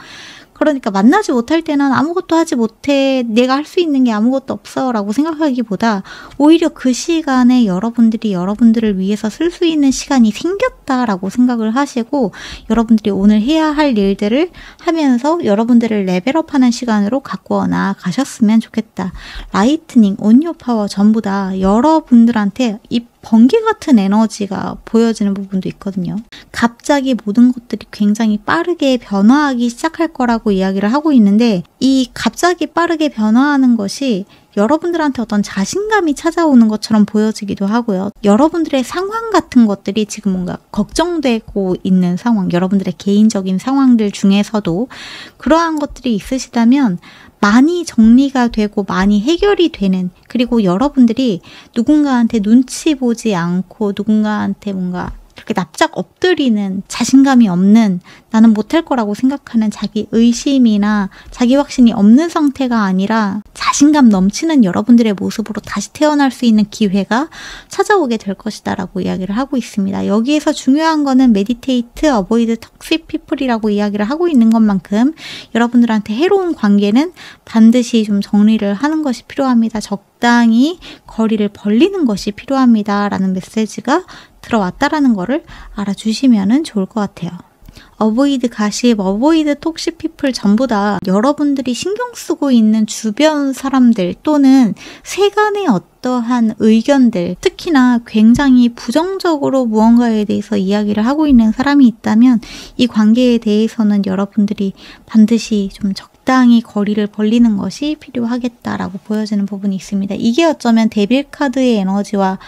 그러니까 만나지 못할 때는 아무것도 하지 못해, 내가 할 수 있는 게 아무것도 없어 라고 생각하기보다 오히려 그 시간에 여러분들이 여러분들을 위해서 쓸 수 있는 시간이 생겼다라고 생각을 하시고 여러분들이 오늘 해야 할 일들을 하면서 여러분들을 레벨업하는 시간으로 갖고 나가셨으면 좋겠다. 라이트닝, 온유 파워 전부 다 여러분들한테 이 번개 같은 에너지가 보여지는 부분도 있거든요. 갑자기 모든 것들이 굉장히 빠르게 변화하기 시작할 거라고 이야기를 하고 있는데 이 갑자기 빠르게 변화하는 것이 여러분들한테 어떤 자신감이 찾아오는 것처럼 보여지기도 하고요. 여러분들의 상황 같은 것들이 지금 뭔가 걱정되고 있는 상황, 여러분들의 개인적인 상황들 중에서도 그러한 것들이 있으시다면 많이 정리가 되고 많이 해결이 되는, 그리고 여러분들이 누군가한테 눈치 보지 않고 누군가한테 뭔가 이렇게 납작 엎드리는 자신감이 없는, 나는 못할 거라고 생각하는 자기 의심이나 자기 확신이 없는 상태가 아니라 자신감 넘치는 여러분들의 모습으로 다시 태어날 수 있는 기회가 찾아오게 될 것이다 라고 이야기를 하고 있습니다. 여기에서 중요한 거는 Meditate, Avoid Toxic People이라고 이야기를 하고 있는 것만큼 여러분들한테 해로운 관계는 반드시 좀 정리를 하는 것이 필요합니다. 적당히 거리를 벌리는 것이 필요합니다 라는 메시지가 들어왔다라는 거를 알아주시면 좋을 것 같아요. 어보이드 가십, 어보이드 톡식 피플 전부 다 여러분들이 신경 쓰고 있는 주변 사람들 또는 세간의 어떠한 의견들, 특히나 굉장히 부정적으로 무언가에 대해서 이야기를 하고 있는 사람이 있다면 이 관계에 대해서는 여러분들이 반드시 좀 적당히 거리를 벌리는 것이 필요하겠다라고 보여지는 부분이 있습니다. 이게 어쩌면 데빌 카드의 에너지와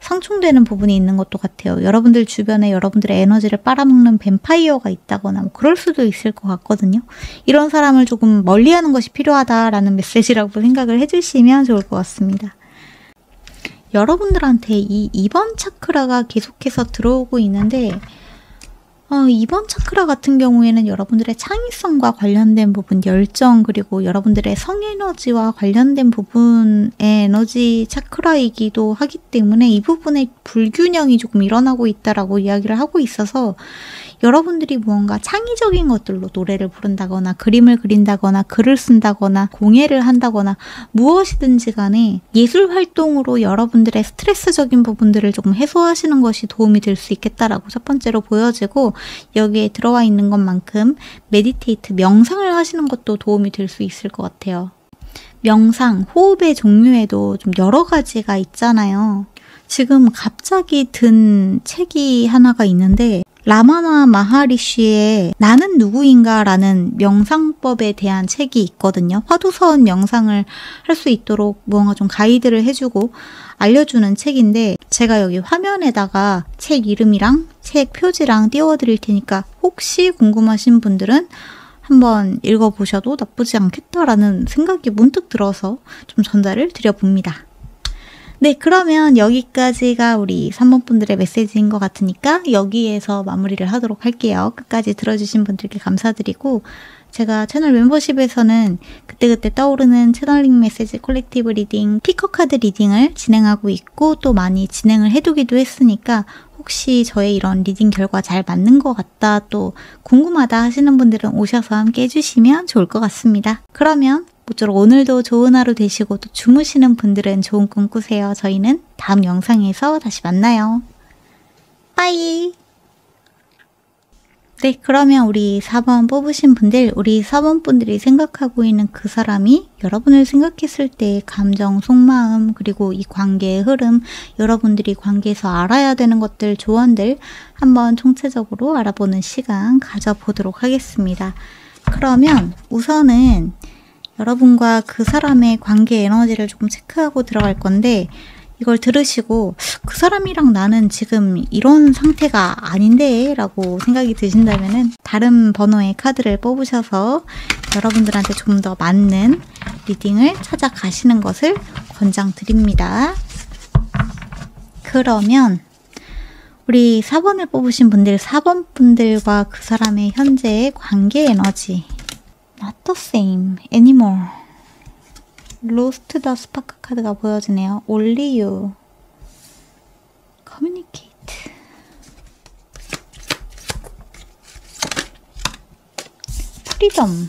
상충되는 부분이 있는 것도 같아요. 여러분들 주변에 여러분들의 에너지를 빨아먹는 뱀파이어가 있다거나 뭐 그럴 수도 있을 것 같거든요. 이런 사람을 조금 멀리하는 것이 필요하다라는 메시지라고 생각을 해주시면 좋을 것 같습니다. 여러분들한테 이 2번 차크라가 계속해서 들어오고 있는데 2번 차크라 같은 경우에는 여러분들의 창의성과 관련된 부분, 열정, 그리고 여러분들의 성에너지와 관련된 부분의 에너지 차크라이기도 하기 때문에 이 부분에 불균형이 조금 일어나고 있다라고 이야기를 하고 있어서 여러분들이 무언가 창의적인 것들로 노래를 부른다거나 그림을 그린다거나 글을 쓴다거나 공예를 한다거나 무엇이든지 간에 예술 활동으로 여러분들의 스트레스적인 부분들을 조금 해소하시는 것이 도움이 될 수 있겠다라고 첫 번째로 보여지고, 여기에 들어와 있는 것만큼 메디테이트, 명상을 하시는 것도 도움이 될 수 있을 것 같아요. 명상, 호흡의 종류에도 좀 여러 가지가 있잖아요. 지금 갑자기 든 책이 하나가 있는데 라마나 마하리쉬의 나는 누구인가 라는 명상법에 대한 책이 있거든요. 화두선 명상을 할 수 있도록 무언가 좀 가이드를 해주고 알려주는 책인데 제가 여기 화면에다가 책 이름이랑 책 표지랑 띄워드릴 테니까 혹시 궁금하신 분들은 한번 읽어보셔도 나쁘지 않겠다라는 생각이 문득 들어서 좀 전달을 드려봅니다. 네, 그러면 여기까지가 우리 3번 분들의 메시지인 것 같으니까 여기에서 마무리를 하도록 할게요. 끝까지 들어주신 분들께 감사드리고 제가 채널 멤버십에서는 그때그때 떠오르는 채널링 메시지 콜렉티브 리딩, 피커카드 리딩을 진행하고 있고 또 많이 진행을 해두기도 했으니까 혹시 저의 이런 리딩 결과 잘 맞는 것 같다 또 궁금하다 하시는 분들은 오셔서 함께 해주시면 좋을 것 같습니다. 그러면 모쪼록 오늘도 좋은 하루 되시고 또 주무시는 분들은 좋은 꿈 꾸세요. 저희는 다음 영상에서 다시 만나요. 빠이! 네, 그러면 우리 4번 뽑으신 분들, 우리 4번 분들이 생각하고 있는 그 사람이 여러분을 생각했을 때의 감정, 속마음, 그리고 이 관계의 흐름, 여러분들이 관계에서 알아야 되는 것들, 조언들 한번 총체적으로 알아보는 시간 가져보도록 하겠습니다. 그러면 우선은 여러분과 그 사람의 관계 에너지를 조금 체크하고 들어갈 건데 이걸 들으시고 그 사람이랑 나는 지금 이런 상태가 아닌데 라고 생각이 드신다면 다른 번호의 카드를 뽑으셔서 여러분들한테 좀 더 맞는 리딩을 찾아가시는 것을 권장드립니다. 그러면 우리 4번을 뽑으신 분들, 4번 분들과 그 사람의 현재의 관계 에너지 Not the same anymore. Lost the spark 카드가 보여지네요. Only you. Communicate. Freedom.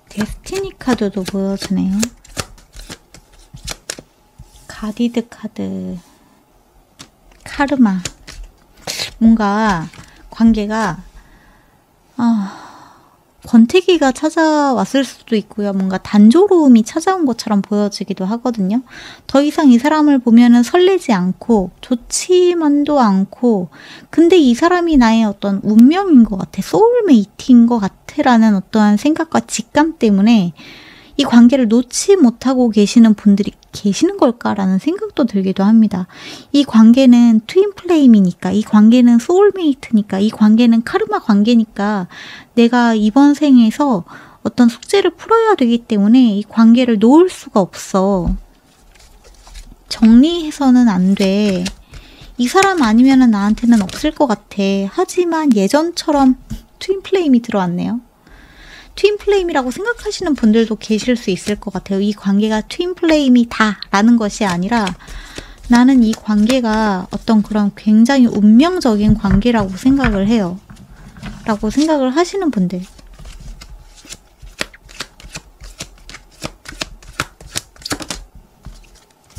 Destiny 카드도 보여지네요. 가디드 카드. 카르마. 뭔가 관계가 권태기가 찾아왔을 수도 있고요. 뭔가 단조로움이 찾아온 것처럼 보여지기도 하거든요. 더 이상 이 사람을 보면은 설레지 않고 좋지만도 않고 근데 이 사람이 나의 어떤 운명인 것 같아. 소울메이트인 것 같아 라는 어떠한 생각과 직감 때문에 이 관계를 놓지 못하고 계시는 분들이 계시는 걸까라는 생각도 들기도 합니다. 이 관계는 트윈 플레임이니까, 이 관계는 소울메이트니까, 이 관계는 카르마 관계니까 내가 이번 생에서 어떤 숙제를 풀어야 되기 때문에 이 관계를 놓을 수가 없어. 정리해서는 안 돼. 이 사람 아니면 나한테는 없을 것 같아. 하지만 예전처럼 트윈 플레임이 들어왔네요. 트윈 플레임이라고 생각하시는 분들도 계실 수 있을 것 같아요. 이 관계가 트윈 플레임이다 라는 것이 아니라 나는 이 관계가 어떤 그런 굉장히 운명적인 관계라고 생각을 해요. 라고 생각을 하시는 분들.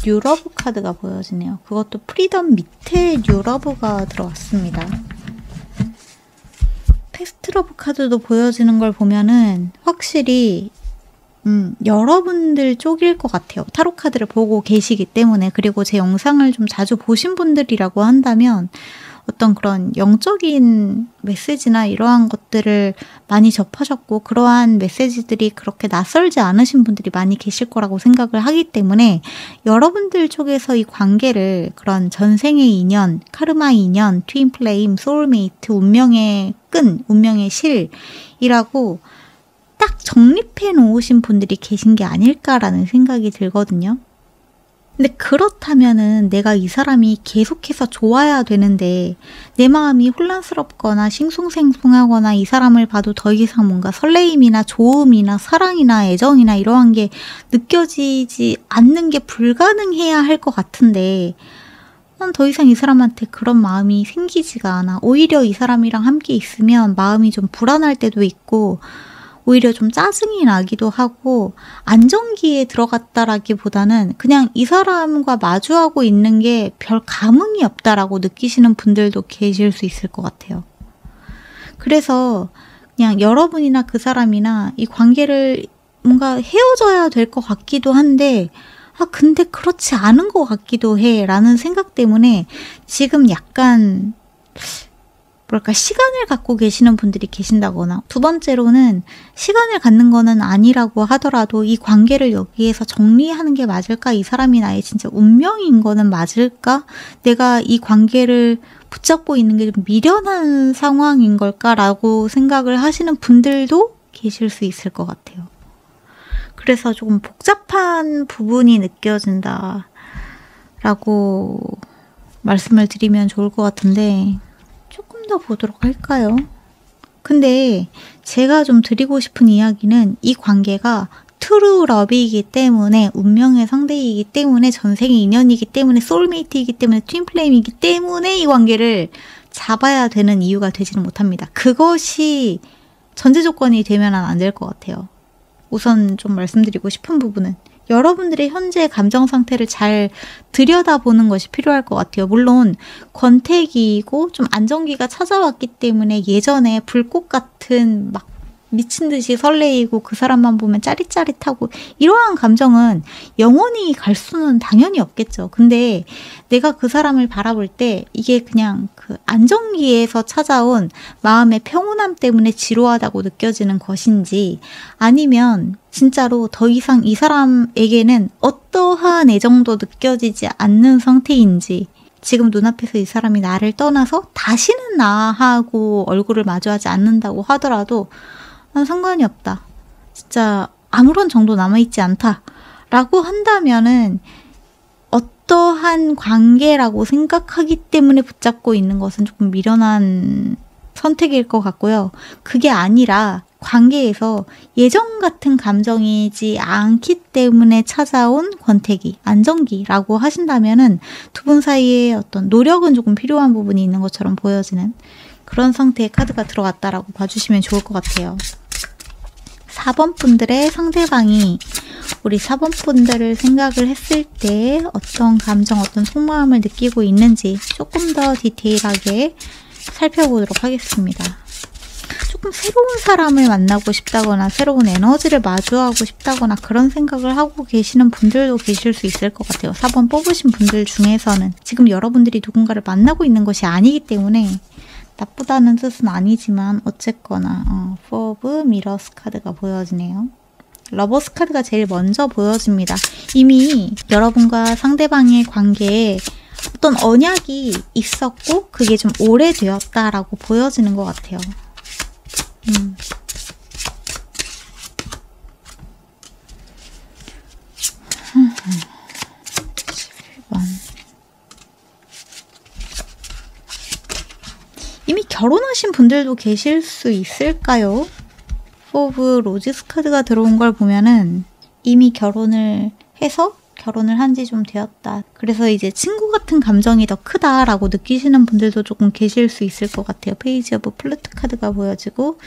뉴러브 카드가 보여지네요. 그것도 프리덤 밑에 뉴러브가 들어왔습니다. 패스트러브 카드도 보여지는 걸 보면은 확실히 여러분들 쪽일 것 같아요. 타로 카드를 보고 계시기 때문에. 그리고 제 영상을 좀 자주 보신 분들이라고 한다면 어떤 그런 영적인 메시지나 이러한 것들을 많이 접하셨고 그러한 메시지들이 그렇게 낯설지 않으신 분들이 많이 계실 거라고 생각을 하기 때문에 여러분들 쪽에서 이 관계를 그런 전생의 인연, 카르마 인연, 트윈 플레임, 소울메이트, 운명의 끈, 운명의 실이라고 딱 정립해 놓으신 분들이 계신 게 아닐까라는 생각이 들거든요. 근데 그렇다면은 내가 이 사람이 계속해서 좋아야 되는데 내 마음이 혼란스럽거나 싱숭생숭하거나 이 사람을 봐도 더 이상 뭔가 설레임이나 좋음이나 사랑이나 애정이나 이러한 게 느껴지지 않는 게 불가능해야 할 것 같은데 난 더 이상 이 사람한테 그런 마음이 생기지가 않아. 오히려 이 사람이랑 함께 있으면 마음이 좀 불안할 때도 있고 오히려 좀 짜증이 나기도 하고 안정기에 들어갔다라기보다는 그냥 이 사람과 마주하고 있는 게 별 감흥이 없다라고 느끼시는 분들도 계실 수 있을 것 같아요. 그래서 그냥 여러분이나 그 사람이나 이 관계를 뭔가 헤어져야 될 것 같기도 한데 근데 그렇지 않은 것 같기도 해 라는 생각 때문에 지금 약간 뭐랄까 시간을 갖고 계시는 분들이 계신다거나, 두 번째로는 시간을 갖는 거는 아니라고 하더라도 이 관계를 여기에서 정리하는 게 맞을까? 이 사람이 나의 진짜 운명인 거는 맞을까? 내가 이 관계를 붙잡고 있는 게 좀 미련한 상황인 걸까라고 생각을 하시는 분들도 계실 수 있을 것 같아요. 그래서 조금 복잡한 부분이 느껴진다 라고 말씀을 드리면 좋을 것 같은데, 조금 더 보도록 할까요? 근데 제가 좀 드리고 싶은 이야기는 이 관계가 트루 러브이기 때문에, 운명의 상대이기 때문에, 전생의 인연이기 때문에, 소울메이트이기 때문에, 트윈플레임이기 때문에 이 관계를 잡아야 되는 이유가 되지는 못합니다. 그것이 전제 조건이 되면 안 될 것 같아요. 우선 좀 말씀드리고 싶은 부분은 여러분들의 현재 감정 상태를 잘 들여다보는 것이 필요할 것 같아요. 물론 권태기이고 좀 안정기가 찾아왔기 때문에 예전에 불꽃 같은 막 미친 듯이 설레이고 그 사람만 보면 짜릿짜릿하고 이러한 감정은 영원히 갈 수는 당연히 없겠죠. 근데 내가 그 사람을 바라볼 때 이게 그냥 그 안정기에서 찾아온 마음의 평온함 때문에 지루하다고 느껴지는 것인지, 아니면 진짜로 더 이상 이 사람에게는 어떠한 애정도 느껴지지 않는 상태인지, 지금 눈앞에서 이 사람이 나를 떠나서 다시는 나하고 얼굴을 마주하지 않는다고 하더라도 난 상관이 없다, 진짜 아무런 정도 남아있지 않다 라고 한다면은 어떠한 관계라고 생각하기 때문에 붙잡고 있는 것은 조금 미련한 선택일 것 같고요. 그게 아니라 관계에서 예전 같은 감정이지 않기 때문에 찾아온 권태기, 안정기라고 하신다면은 두 분 사이에 어떤 노력은 조금 필요한 부분이 있는 것처럼 보여지는 그런 상태의 카드가 들어왔다라고 봐주시면 좋을 것 같아요. 4번 분들의 상대방이 우리 4번 분들을 생각을 했을 때 어떤 감정, 어떤 속마음을 느끼고 있는지 조금 더 디테일하게 살펴보도록 하겠습니다. 조금 새로운 사람을 만나고 싶다거나 새로운 에너지를 마주하고 싶다거나 그런 생각을 하고 계시는 분들도 계실 수 있을 것 같아요. 4번 뽑으신 분들 중에서는 지금 여러분들이 누군가를 만나고 있는 것이 아니기 때문에 나쁘다는 뜻은 아니지만 어쨌거나 Four of Mirrors 카드가 보여지네요. 러버스 카드가 제일 먼저 보여집니다. 이미 여러분과 상대방의 관계에 어떤 언약이 있었고 그게 좀 오래되었다라고 보여지는 것 같아요. 11번. 이미 결혼하신 분들도 계실 수 있을까요? 포브 로지스 카드가 들어온 걸 보면은 이미 결혼을 해서 결혼을 한 지 좀 되었다. 그래서 이제 친구 같은 감정이 더 크다라고 느끼시는 분들도 조금 계실 수 있을 것 같아요. 페이지 오브 플루트 카드가 보여지고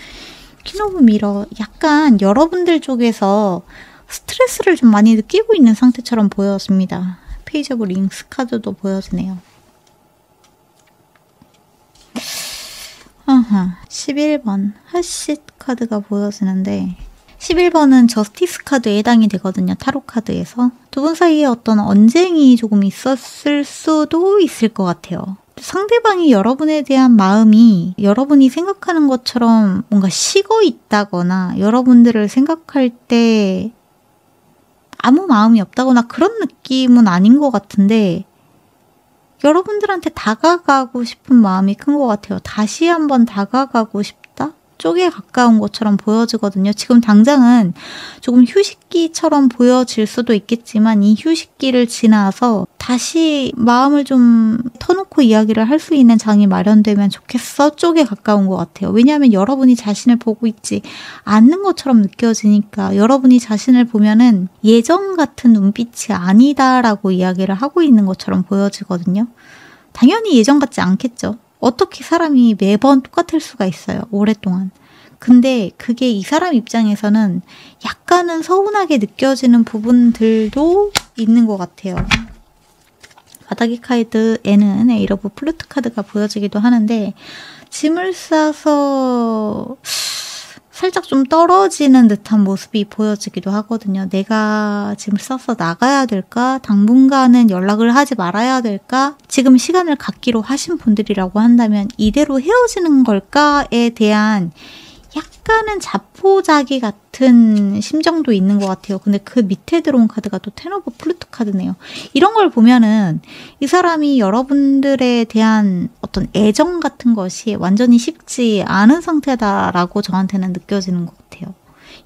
퀸 오브 미러, 약간 여러분들 쪽에서 스트레스를 좀 많이 느끼고 있는 상태처럼 보여집니다. 페이지 오브 링스 카드도 보여지네요. 11번 핫싯 카드가 보여지는데 11번은 저스티스 카드에 해당이 되거든요. 타로 카드에서. 두 분 사이에 어떤 언쟁이 조금 있었을 수도 있을 것 같아요. 상대방이 여러분에 대한 마음이 여러분이 생각하는 것처럼 뭔가 식어 있다거나 여러분들을 생각할 때 아무 마음이 없다거나 그런 느낌은 아닌 것 같은데 여러분들한테 다가가고 싶은 마음이 큰 것 같아요. 다시 한번 다가가고 싶다? 쪽에 가까운 것처럼 보여지거든요. 지금 당장은 조금 휴식기처럼 보여질 수도 있겠지만 이 휴식기를 지나서 다시 마음을 좀 터놓고 이야기를 할 수 있는 장이 마련되면 좋겠어 쪽에 가까운 것 같아요. 왜냐하면 여러분이 자신을 보고 있지 않는 것처럼 느껴지니까 여러분이 자신을 보면은 예전 같은 눈빛이 아니다라고 이야기를 하고 있는 것처럼 보여지거든요. 당연히 예전 같지 않겠죠. 어떻게 사람이 매번 똑같을 수가 있어요. 오랫동안. 근데 그게 이 사람 입장에서는 약간은 서운하게 느껴지는 부분들도 있는 것 같아요. 바닥의 카드에는 에이트 오브 플루트 카드가 보여지기도 하는데 짐을 싸서 살짝 좀 떨어지는 듯한 모습이 보여지기도 하거든요. 내가 지금 써서 나가야 될까? 당분간은 연락을 하지 말아야 될까? 지금 시간을 갖기로 하신 분들이라고 한다면 이대로 헤어지는 걸까에 대한 약간은 자포자기 같은 심정도 있는 것 같아요. 근데 그 밑에 들어온 카드가 또 텐 오브 플루트 카드네요. 이런 걸 보면은 이 사람이 여러분들에 대한 어떤 애정 같은 것이 완전히 식지 않은 상태다라고 저한테는 느껴지는 것 같아요.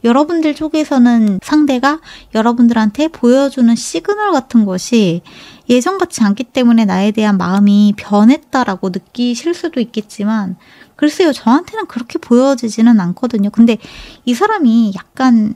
여러분들 쪽에서는 상대가 여러분들한테 보여주는 시그널 같은 것이 예전 같지 않기 때문에 나에 대한 마음이 변했다라고 느끼실 수도 있겠지만 글쎄요, 저한테는 그렇게 보여지지는 않거든요. 근데 이 사람이 약간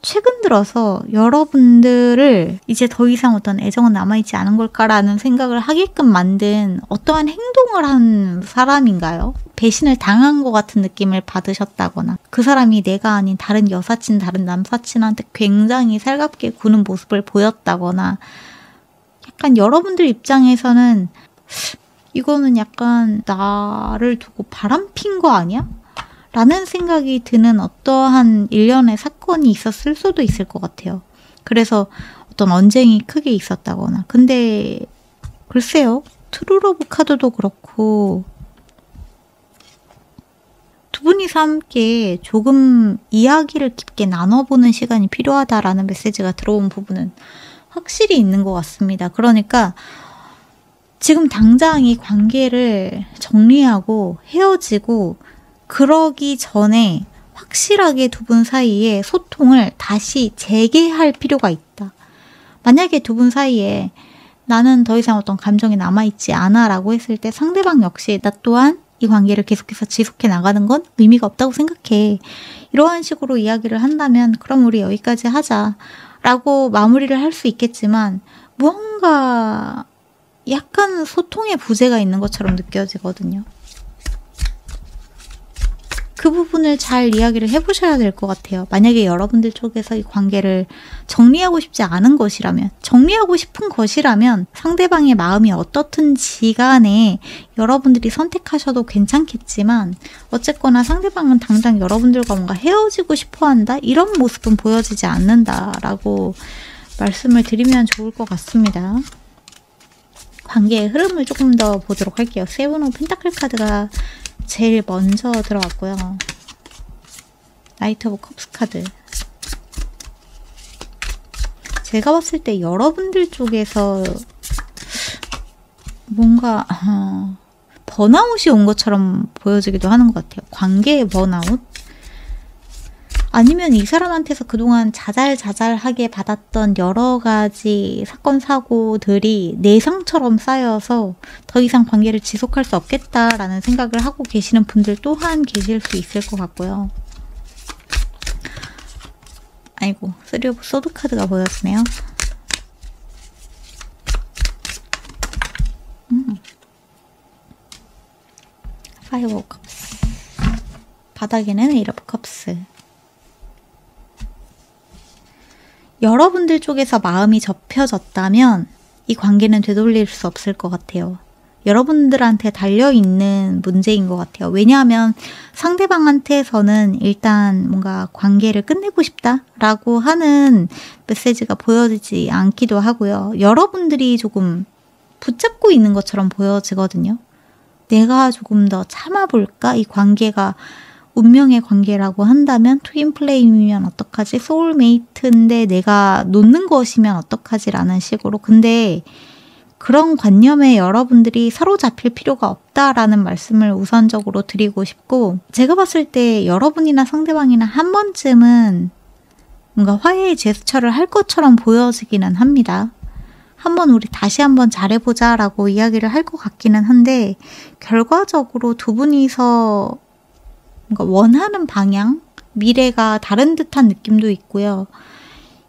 최근 들어서 여러분들을 이제 더 이상 어떤 애정은 남아있지 않은 걸까라는 생각을 하게끔 만든 어떠한 행동을 한 사람인가요? 배신을 당한 것 같은 느낌을 받으셨다거나 그 사람이 내가 아닌 다른 여사친, 다른 남사친한테 굉장히 살갑게 구는 모습을 보였다거나 약간 여러분들 입장에서는 이거는 약간 나를 두고 바람핀 거 아니야? 라는 생각이 드는 어떠한 일련의 사건이 있었을 수도 있을 것 같아요. 그래서 어떤 언쟁이 크게 있었다거나. 근데 글쎄요. 트루러브 카드도 그렇고 두 분이서 함께 조금 이야기를 깊게 나눠보는 시간이 필요하다라는 메시지가 들어온 부분은 확실히 있는 것 같습니다. 그러니까 지금 당장 이 관계를 정리하고 헤어지고 그러기 전에 확실하게 두 분 사이에 소통을 다시 재개할 필요가 있다. 만약에 두 분 사이에 나는 더 이상 어떤 감정이 남아있지 않아 라고 했을 때 상대방 역시 나 또한 이 관계를 계속해서 지속해 나가는 건 의미가 없다고 생각해. 이러한 식으로 이야기를 한다면 그럼 우리 여기까지 하자 라고 마무리를 할 수 있겠지만 무언가 약간 소통의 부재가 있는 것처럼 느껴지거든요. 그 부분을 잘 이야기를 해보셔야 될 것 같아요. 만약에 여러분들 쪽에서 이 관계를 정리하고 싶지 않은 것이라면, 정리하고 싶은 것이라면 상대방의 마음이 어떻든지 간에 여러분들이 선택하셔도 괜찮겠지만 어쨌거나 상대방은 당장 여러분들과 뭔가 헤어지고 싶어한다? 이런 모습은 보여지지 않는다라고 말씀을 드리면 좋을 것 같습니다. 관계의 흐름을 조금 더 보도록 할게요. 세븐 오브 펜타클 카드가 제일 먼저 들어왔고요. 나이트 오브 컵스 카드. 제가 봤을 때 여러분들 쪽에서 뭔가 번아웃이 온 것처럼 보여지기도 하는 것 같아요. 관계의 번아웃? 아니면 이 사람한테서 그동안 자잘자잘하게 받았던 여러 가지 사건 사고들이 내상처럼 쌓여서 더 이상 관계를 지속할 수 없겠다라는 생각을 하고 계시는 분들 또한 계실 수 있을 것 같고요. 아이고, 쓰리 오브 소드 카드가 보였네요. 파이브 오브 컵스. 바닥에는 에이트 오브 컵스. 여러분들 쪽에서 마음이 접혀졌다면 이 관계는 되돌릴 수 없을 것 같아요. 여러분들한테 달려있는 문제인 것 같아요. 왜냐하면 상대방한테서는 일단 뭔가 관계를 끝내고 싶다라고 하는 메시지가 보여지지 않기도 하고요. 여러분들이 조금 붙잡고 있는 것처럼 보여지거든요. 내가 조금 더 참아볼까? 이 관계가 운명의 관계라고 한다면 트윈 플레임이면 어떡하지? 소울메이트인데 내가 놓는 것이면 어떡하지? 라는 식으로. 근데 그런 관념에 여러분들이 사로잡힐 필요가 없다라는 말씀을 우선적으로 드리고 싶고, 제가 봤을 때 여러분이나 상대방이나 한 번쯤은 뭔가 화해의 제스처를 할 것처럼 보여지기는 합니다. 한번 우리 다시 한번 잘해보자 라고 이야기를 할 것 같기는 한데 결과적으로 두 분이서 뭔가 원하는 방향, 미래가 다른 듯한 느낌도 있고요.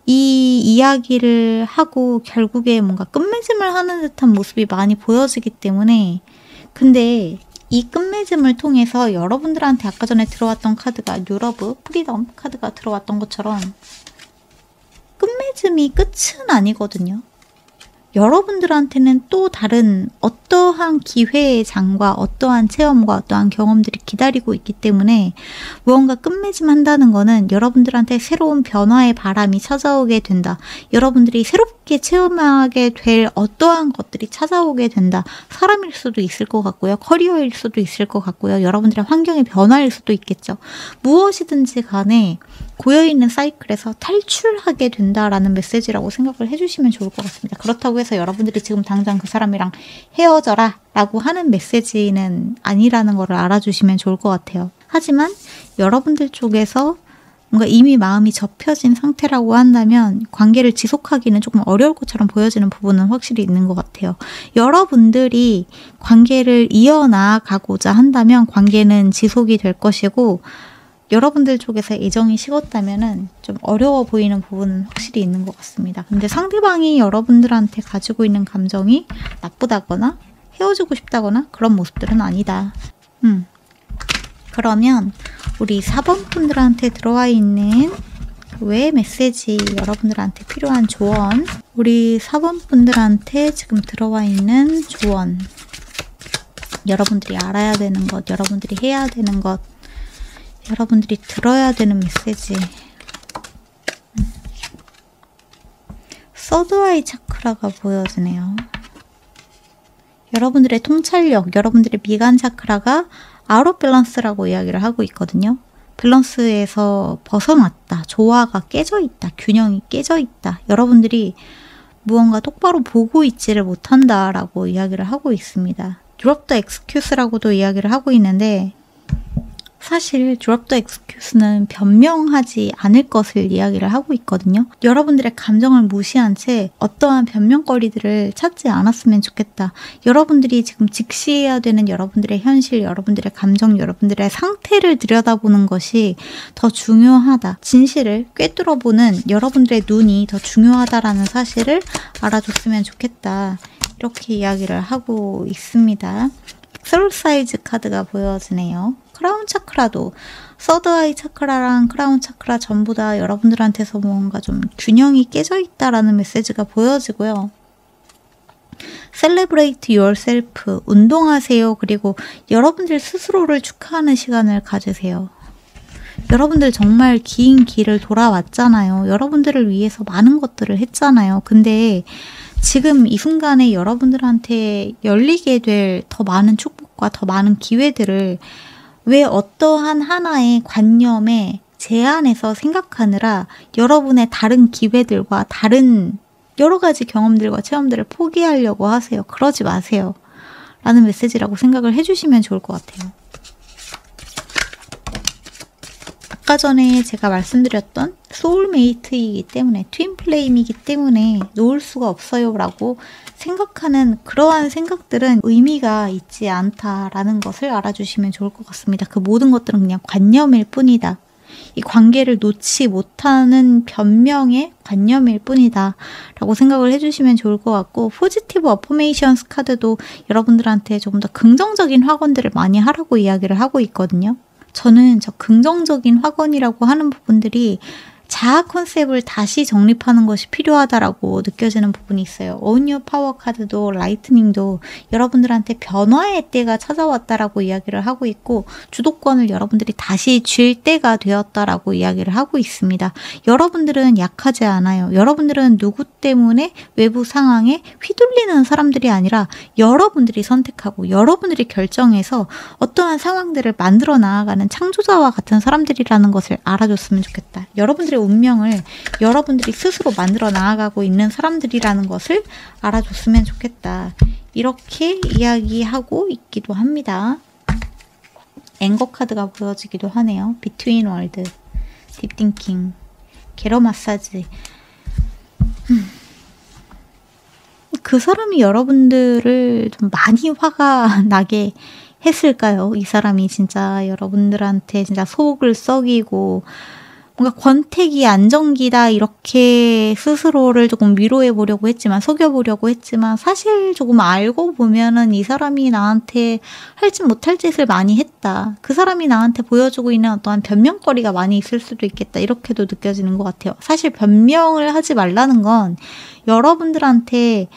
이 이야기를 하고 결국에 뭔가 끝맺음을 하는 듯한 모습이 많이 보여지기 때문에, 근데 이 끝맺음을 통해서 여러분들한테 아까 전에 들어왔던 카드가 뉴러브, 프리덤 카드가 들어왔던 것처럼 끝맺음이 끝은 아니거든요. 여러분들한테는 또 다른 어떠한 기회의 장과 어떠한 체험과 어떠한 경험들이 기다리고 있기 때문에 무언가 끝맺음한다는 거는 여러분들한테 새로운 변화의 바람이 찾아오게 된다. 여러분들이 새롭게 체험하게 될 어떠한 것들이 찾아오게 된다. 사람일 수도 있을 것 같고요. 커리어일 수도 있을 것 같고요. 여러분들의 환경의 변화일 수도 있겠죠. 무엇이든지 간에 고여있는 사이클에서 탈출하게 된다라는 메시지라고 생각을 해주시면 좋을 것 같습니다. 그렇다고 해서 여러분들이 지금 당장 그 사람이랑 헤어져라 라고 하는 메시지는 아니라는 걸 알아주시면 좋을 것 같아요. 하지만 여러분들 쪽에서 뭔가 이미 마음이 접혀진 상태라고 한다면 관계를 지속하기는 조금 어려울 것처럼 보여지는 부분은 확실히 있는 것 같아요. 여러분들이 관계를 이어나가고자 한다면 관계는 지속이 될 것이고 여러분들 쪽에서 애정이 식었다면은 좀 어려워 보이는 부분은 확실히 있는 것 같습니다. 근데 상대방이 여러분들한테 가지고 있는 감정이 나쁘다거나 헤어지고 싶다거나 그런 모습들은 아니다. 그러면 우리 4번 분들한테 들어와 있는 외 메시지, 여러분들한테 필요한 조언, 우리 4번 분들한테 지금 들어와 있는 조언, 여러분들이 알아야 되는 것, 여러분들이 해야 되는 것, 여러분들이 들어야 되는 메시지. 서드아이 차크라가 보여지네요. 여러분들의 통찰력, 여러분들의 미간 차크라가 아웃 오브 밸런스라고 이야기를 하고 있거든요. 밸런스에서 벗어났다. 조화가 깨져 있다. 균형이 깨져 있다. 여러분들이 무언가 똑바로 보고 있지를 못한다라고 이야기를 하고 있습니다. drop the excuse라고도 이야기를 하고 있는데 사실 drop the excuse는 변명하지 않을 것을 이야기를 하고 있거든요. 여러분들의 감정을 무시한 채 어떠한 변명거리들을 찾지 않았으면 좋겠다. 여러분들이 지금 직시해야 되는 여러분들의 현실, 여러분들의 감정, 여러분들의 상태를 들여다보는 것이 더 중요하다. 진실을 꿰뚫어보는 여러분들의 눈이 더 중요하다라는 사실을 알아줬으면 좋겠다. 이렇게 이야기를 하고 있습니다. 엑셀 사이즈 카드가 보여지네요. 크라운 차크라도 서드아이 차크라랑 크라운 차크라 전부 다 여러분들한테서 뭔가 좀 균형이 깨져 있다라는 메시지가 보여지고요. Celebrate yourself, 운동하세요. 그리고 여러분들 스스로를 축하하는 시간을 가지세요. 여러분들 정말 긴 길을 돌아왔잖아요. 여러분들을 위해서 많은 것들을 했잖아요. 근데 지금 이 순간에 여러분들한테 열리게 될 더 많은 축복과 더 많은 기회들을 왜 어떠한 하나의 관념의 제한에서 생각하느라 여러분의 다른 기회들과 다른 여러 가지 경험들과 체험들을 포기하려고 하세요. 그러지 마세요. 라는 메시지라고 생각을 해주시면 좋을 것 같아요. 아까 전에 제가 말씀드렸던 소울메이트이기 때문에 트윈플레임이기 때문에 놓을 수가 없어요 라고 생각하는 그러한 생각들은 의미가 있지 않다라는 것을 알아주시면 좋을 것 같습니다. 그 모든 것들은 그냥 관념일 뿐이다. 이 관계를 놓지 못하는 변명의 관념일 뿐이다 라고 생각을 해주시면 좋을 것 같고 포지티브 어포메이션스 카드도 여러분들한테 조금 더 긍정적인 확언들을 많이 하라고 이야기를 하고 있거든요. 저는 저 긍정적인 확언이라고 하는 부분들이 자아 컨셉을 다시 정립하는 것이 필요하다라고 느껴지는 부분이 있어요. Own Your Power 카드도 라이트닝도 여러분들한테 변화의 때가 찾아왔다라고 이야기를 하고 있고 주도권을 여러분들이 다시 쥘 때가 되었다라고 이야기를 하고 있습니다. 여러분들은 약하지 않아요. 여러분들은 누구 때문에 외부 상황에 휘둘리는 사람들이 아니라 여러분들이 선택하고 여러분들이 결정해서 어떠한 상황들을 만들어 나아가는 창조자와 같은 사람들이라는 것을 알아줬으면 좋겠다. 여러분들의 운명을 여러분들이 스스로 만들어 나아가고 있는 사람들이라는 것을 알아줬으면 좋겠다. 이렇게 이야기하고 있기도 합니다. 앵거 카드가 보여지기도 하네요. 비트윈 월드, 딥띵킹, 게러 마사지. 그 사람이 여러분들을 좀 많이 화가 나게 했을까요? 이 사람이 진짜 여러분들한테 진짜 속을 썩이고 뭔가 권태기, 안정기다 이렇게 스스로를 조금 위로해 보려고 했지만 속여보려고 했지만 사실 조금 알고 보면은 이 사람이 나한테 할 짓 못할 짓을 많이 했다. 그 사람이 나한테 보여주고 있는 어떠한 변명거리가 많이 있을 수도 있겠다. 이렇게도 느껴지는 것 같아요. 사실 변명을 하지 말라는 건 여러분들한테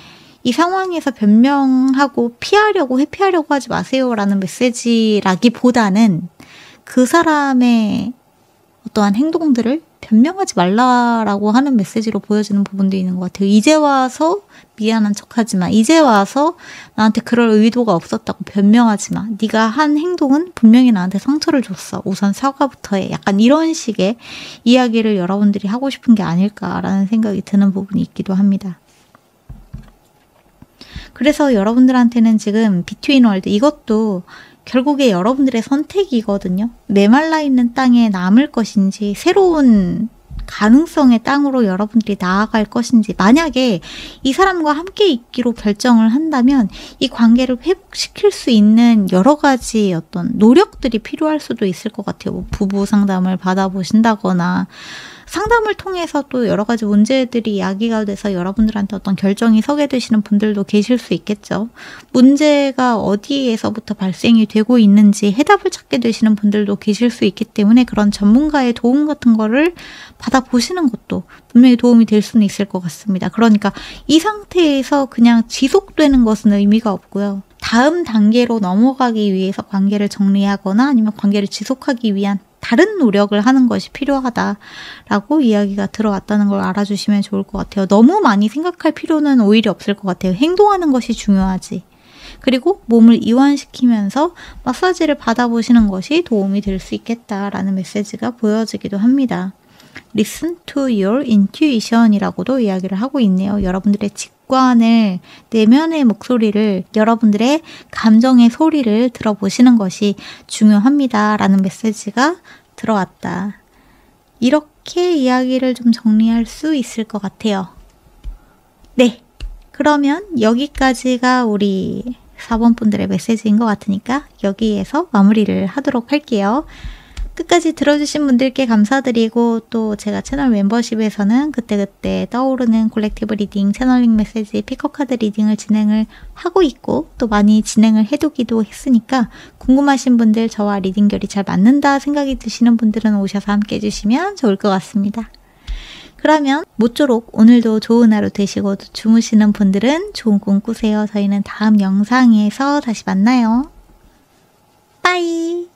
이 상황에서 변명하고 피하려고 회피하려고 하지 마세요라는 메시지라기보다는 그 사람의 어떠한 행동들을 변명하지 말라라고 하는 메시지로 보여지는 부분도 있는 것 같아요. 이제 와서 미안한 척하지 마. 이제 와서 나한테 그럴 의도가 없었다고 변명하지 마. 네가 한 행동은 분명히 나한테 상처를 줬어. 우선 사과부터 해. 약간 이런 식의 이야기를 여러분들이 하고 싶은 게 아닐까라는 생각이 드는 부분이 있기도 합니다. 그래서 여러분들한테는 지금 비트윈 월드 이것도 결국에 여러분들의 선택이거든요. 메말라 있는 땅에 남을 것인지 새로운 가능성의 땅으로 여러분들이 나아갈 것인지, 만약에 이 사람과 함께 있기로 결정을 한다면 이 관계를 회복시킬 수 있는 여러 가지 어떤 노력들이 필요할 수도 있을 것 같아요. 뭐 부부 상담을 받아보신다거나 상담을 통해서 또 여러 가지 문제들이 야기가 돼서 여러분들한테 어떤 결정이 서게 되시는 분들도 계실 수 있겠죠. 문제가 어디에서부터 발생이 되고 있는지 해답을 찾게 되시는 분들도 계실 수 있기 때문에 그런 전문가의 도움 같은 거를 받아보시는 것도 분명히 도움이 될 수는 있을 것 같습니다. 그러니까 이 상태에서 그냥 지속되는 것은 의미가 없고요. 다음 단계로 넘어가기 위해서 관계를 정리하거나 아니면 관계를 지속하기 위한 다른 노력을 하는 것이 필요하다라고 이야기가 들어왔다는 걸 알아주시면 좋을 것 같아요. 너무 많이 생각할 필요는 오히려 없을 것 같아요. 행동하는 것이 중요하지. 그리고 몸을 이완시키면서 마사지를 받아보시는 것이 도움이 될 수 있겠다라는 메시지가 보여지기도 합니다. Listen to your intuition 이라고도 이야기를 하고 있네요. 여러분들의 직관을, 내면의 목소리를, 여러분들의 감정의 소리를 들어보시는 것이 중요합니다. 라는 메시지가 들어왔다. 이렇게 이야기를 좀 정리할 수 있을 것 같아요. 네, 그러면 여기까지가 우리 4번 분들의 메시지인 것 같으니까 여기에서 마무리를 하도록 할게요. 끝까지 들어주신 분들께 감사드리고, 또 제가 채널 멤버십에서는 그때그때 떠오르는 콜렉티브 리딩, 채널링 메시지, 픽업카드 리딩을 진행을 하고 있고 또 많이 진행을 해두기도 했으니까 궁금하신 분들, 저와 리딩 결이 잘 맞는다 생각이 드시는 분들은 오셔서 함께 해주시면 좋을 것 같습니다. 그러면 모쪼록 오늘도 좋은 하루 되시고, 주무시는 분들은 좋은 꿈 꾸세요. 저희는 다음 영상에서 다시 만나요. 빠이!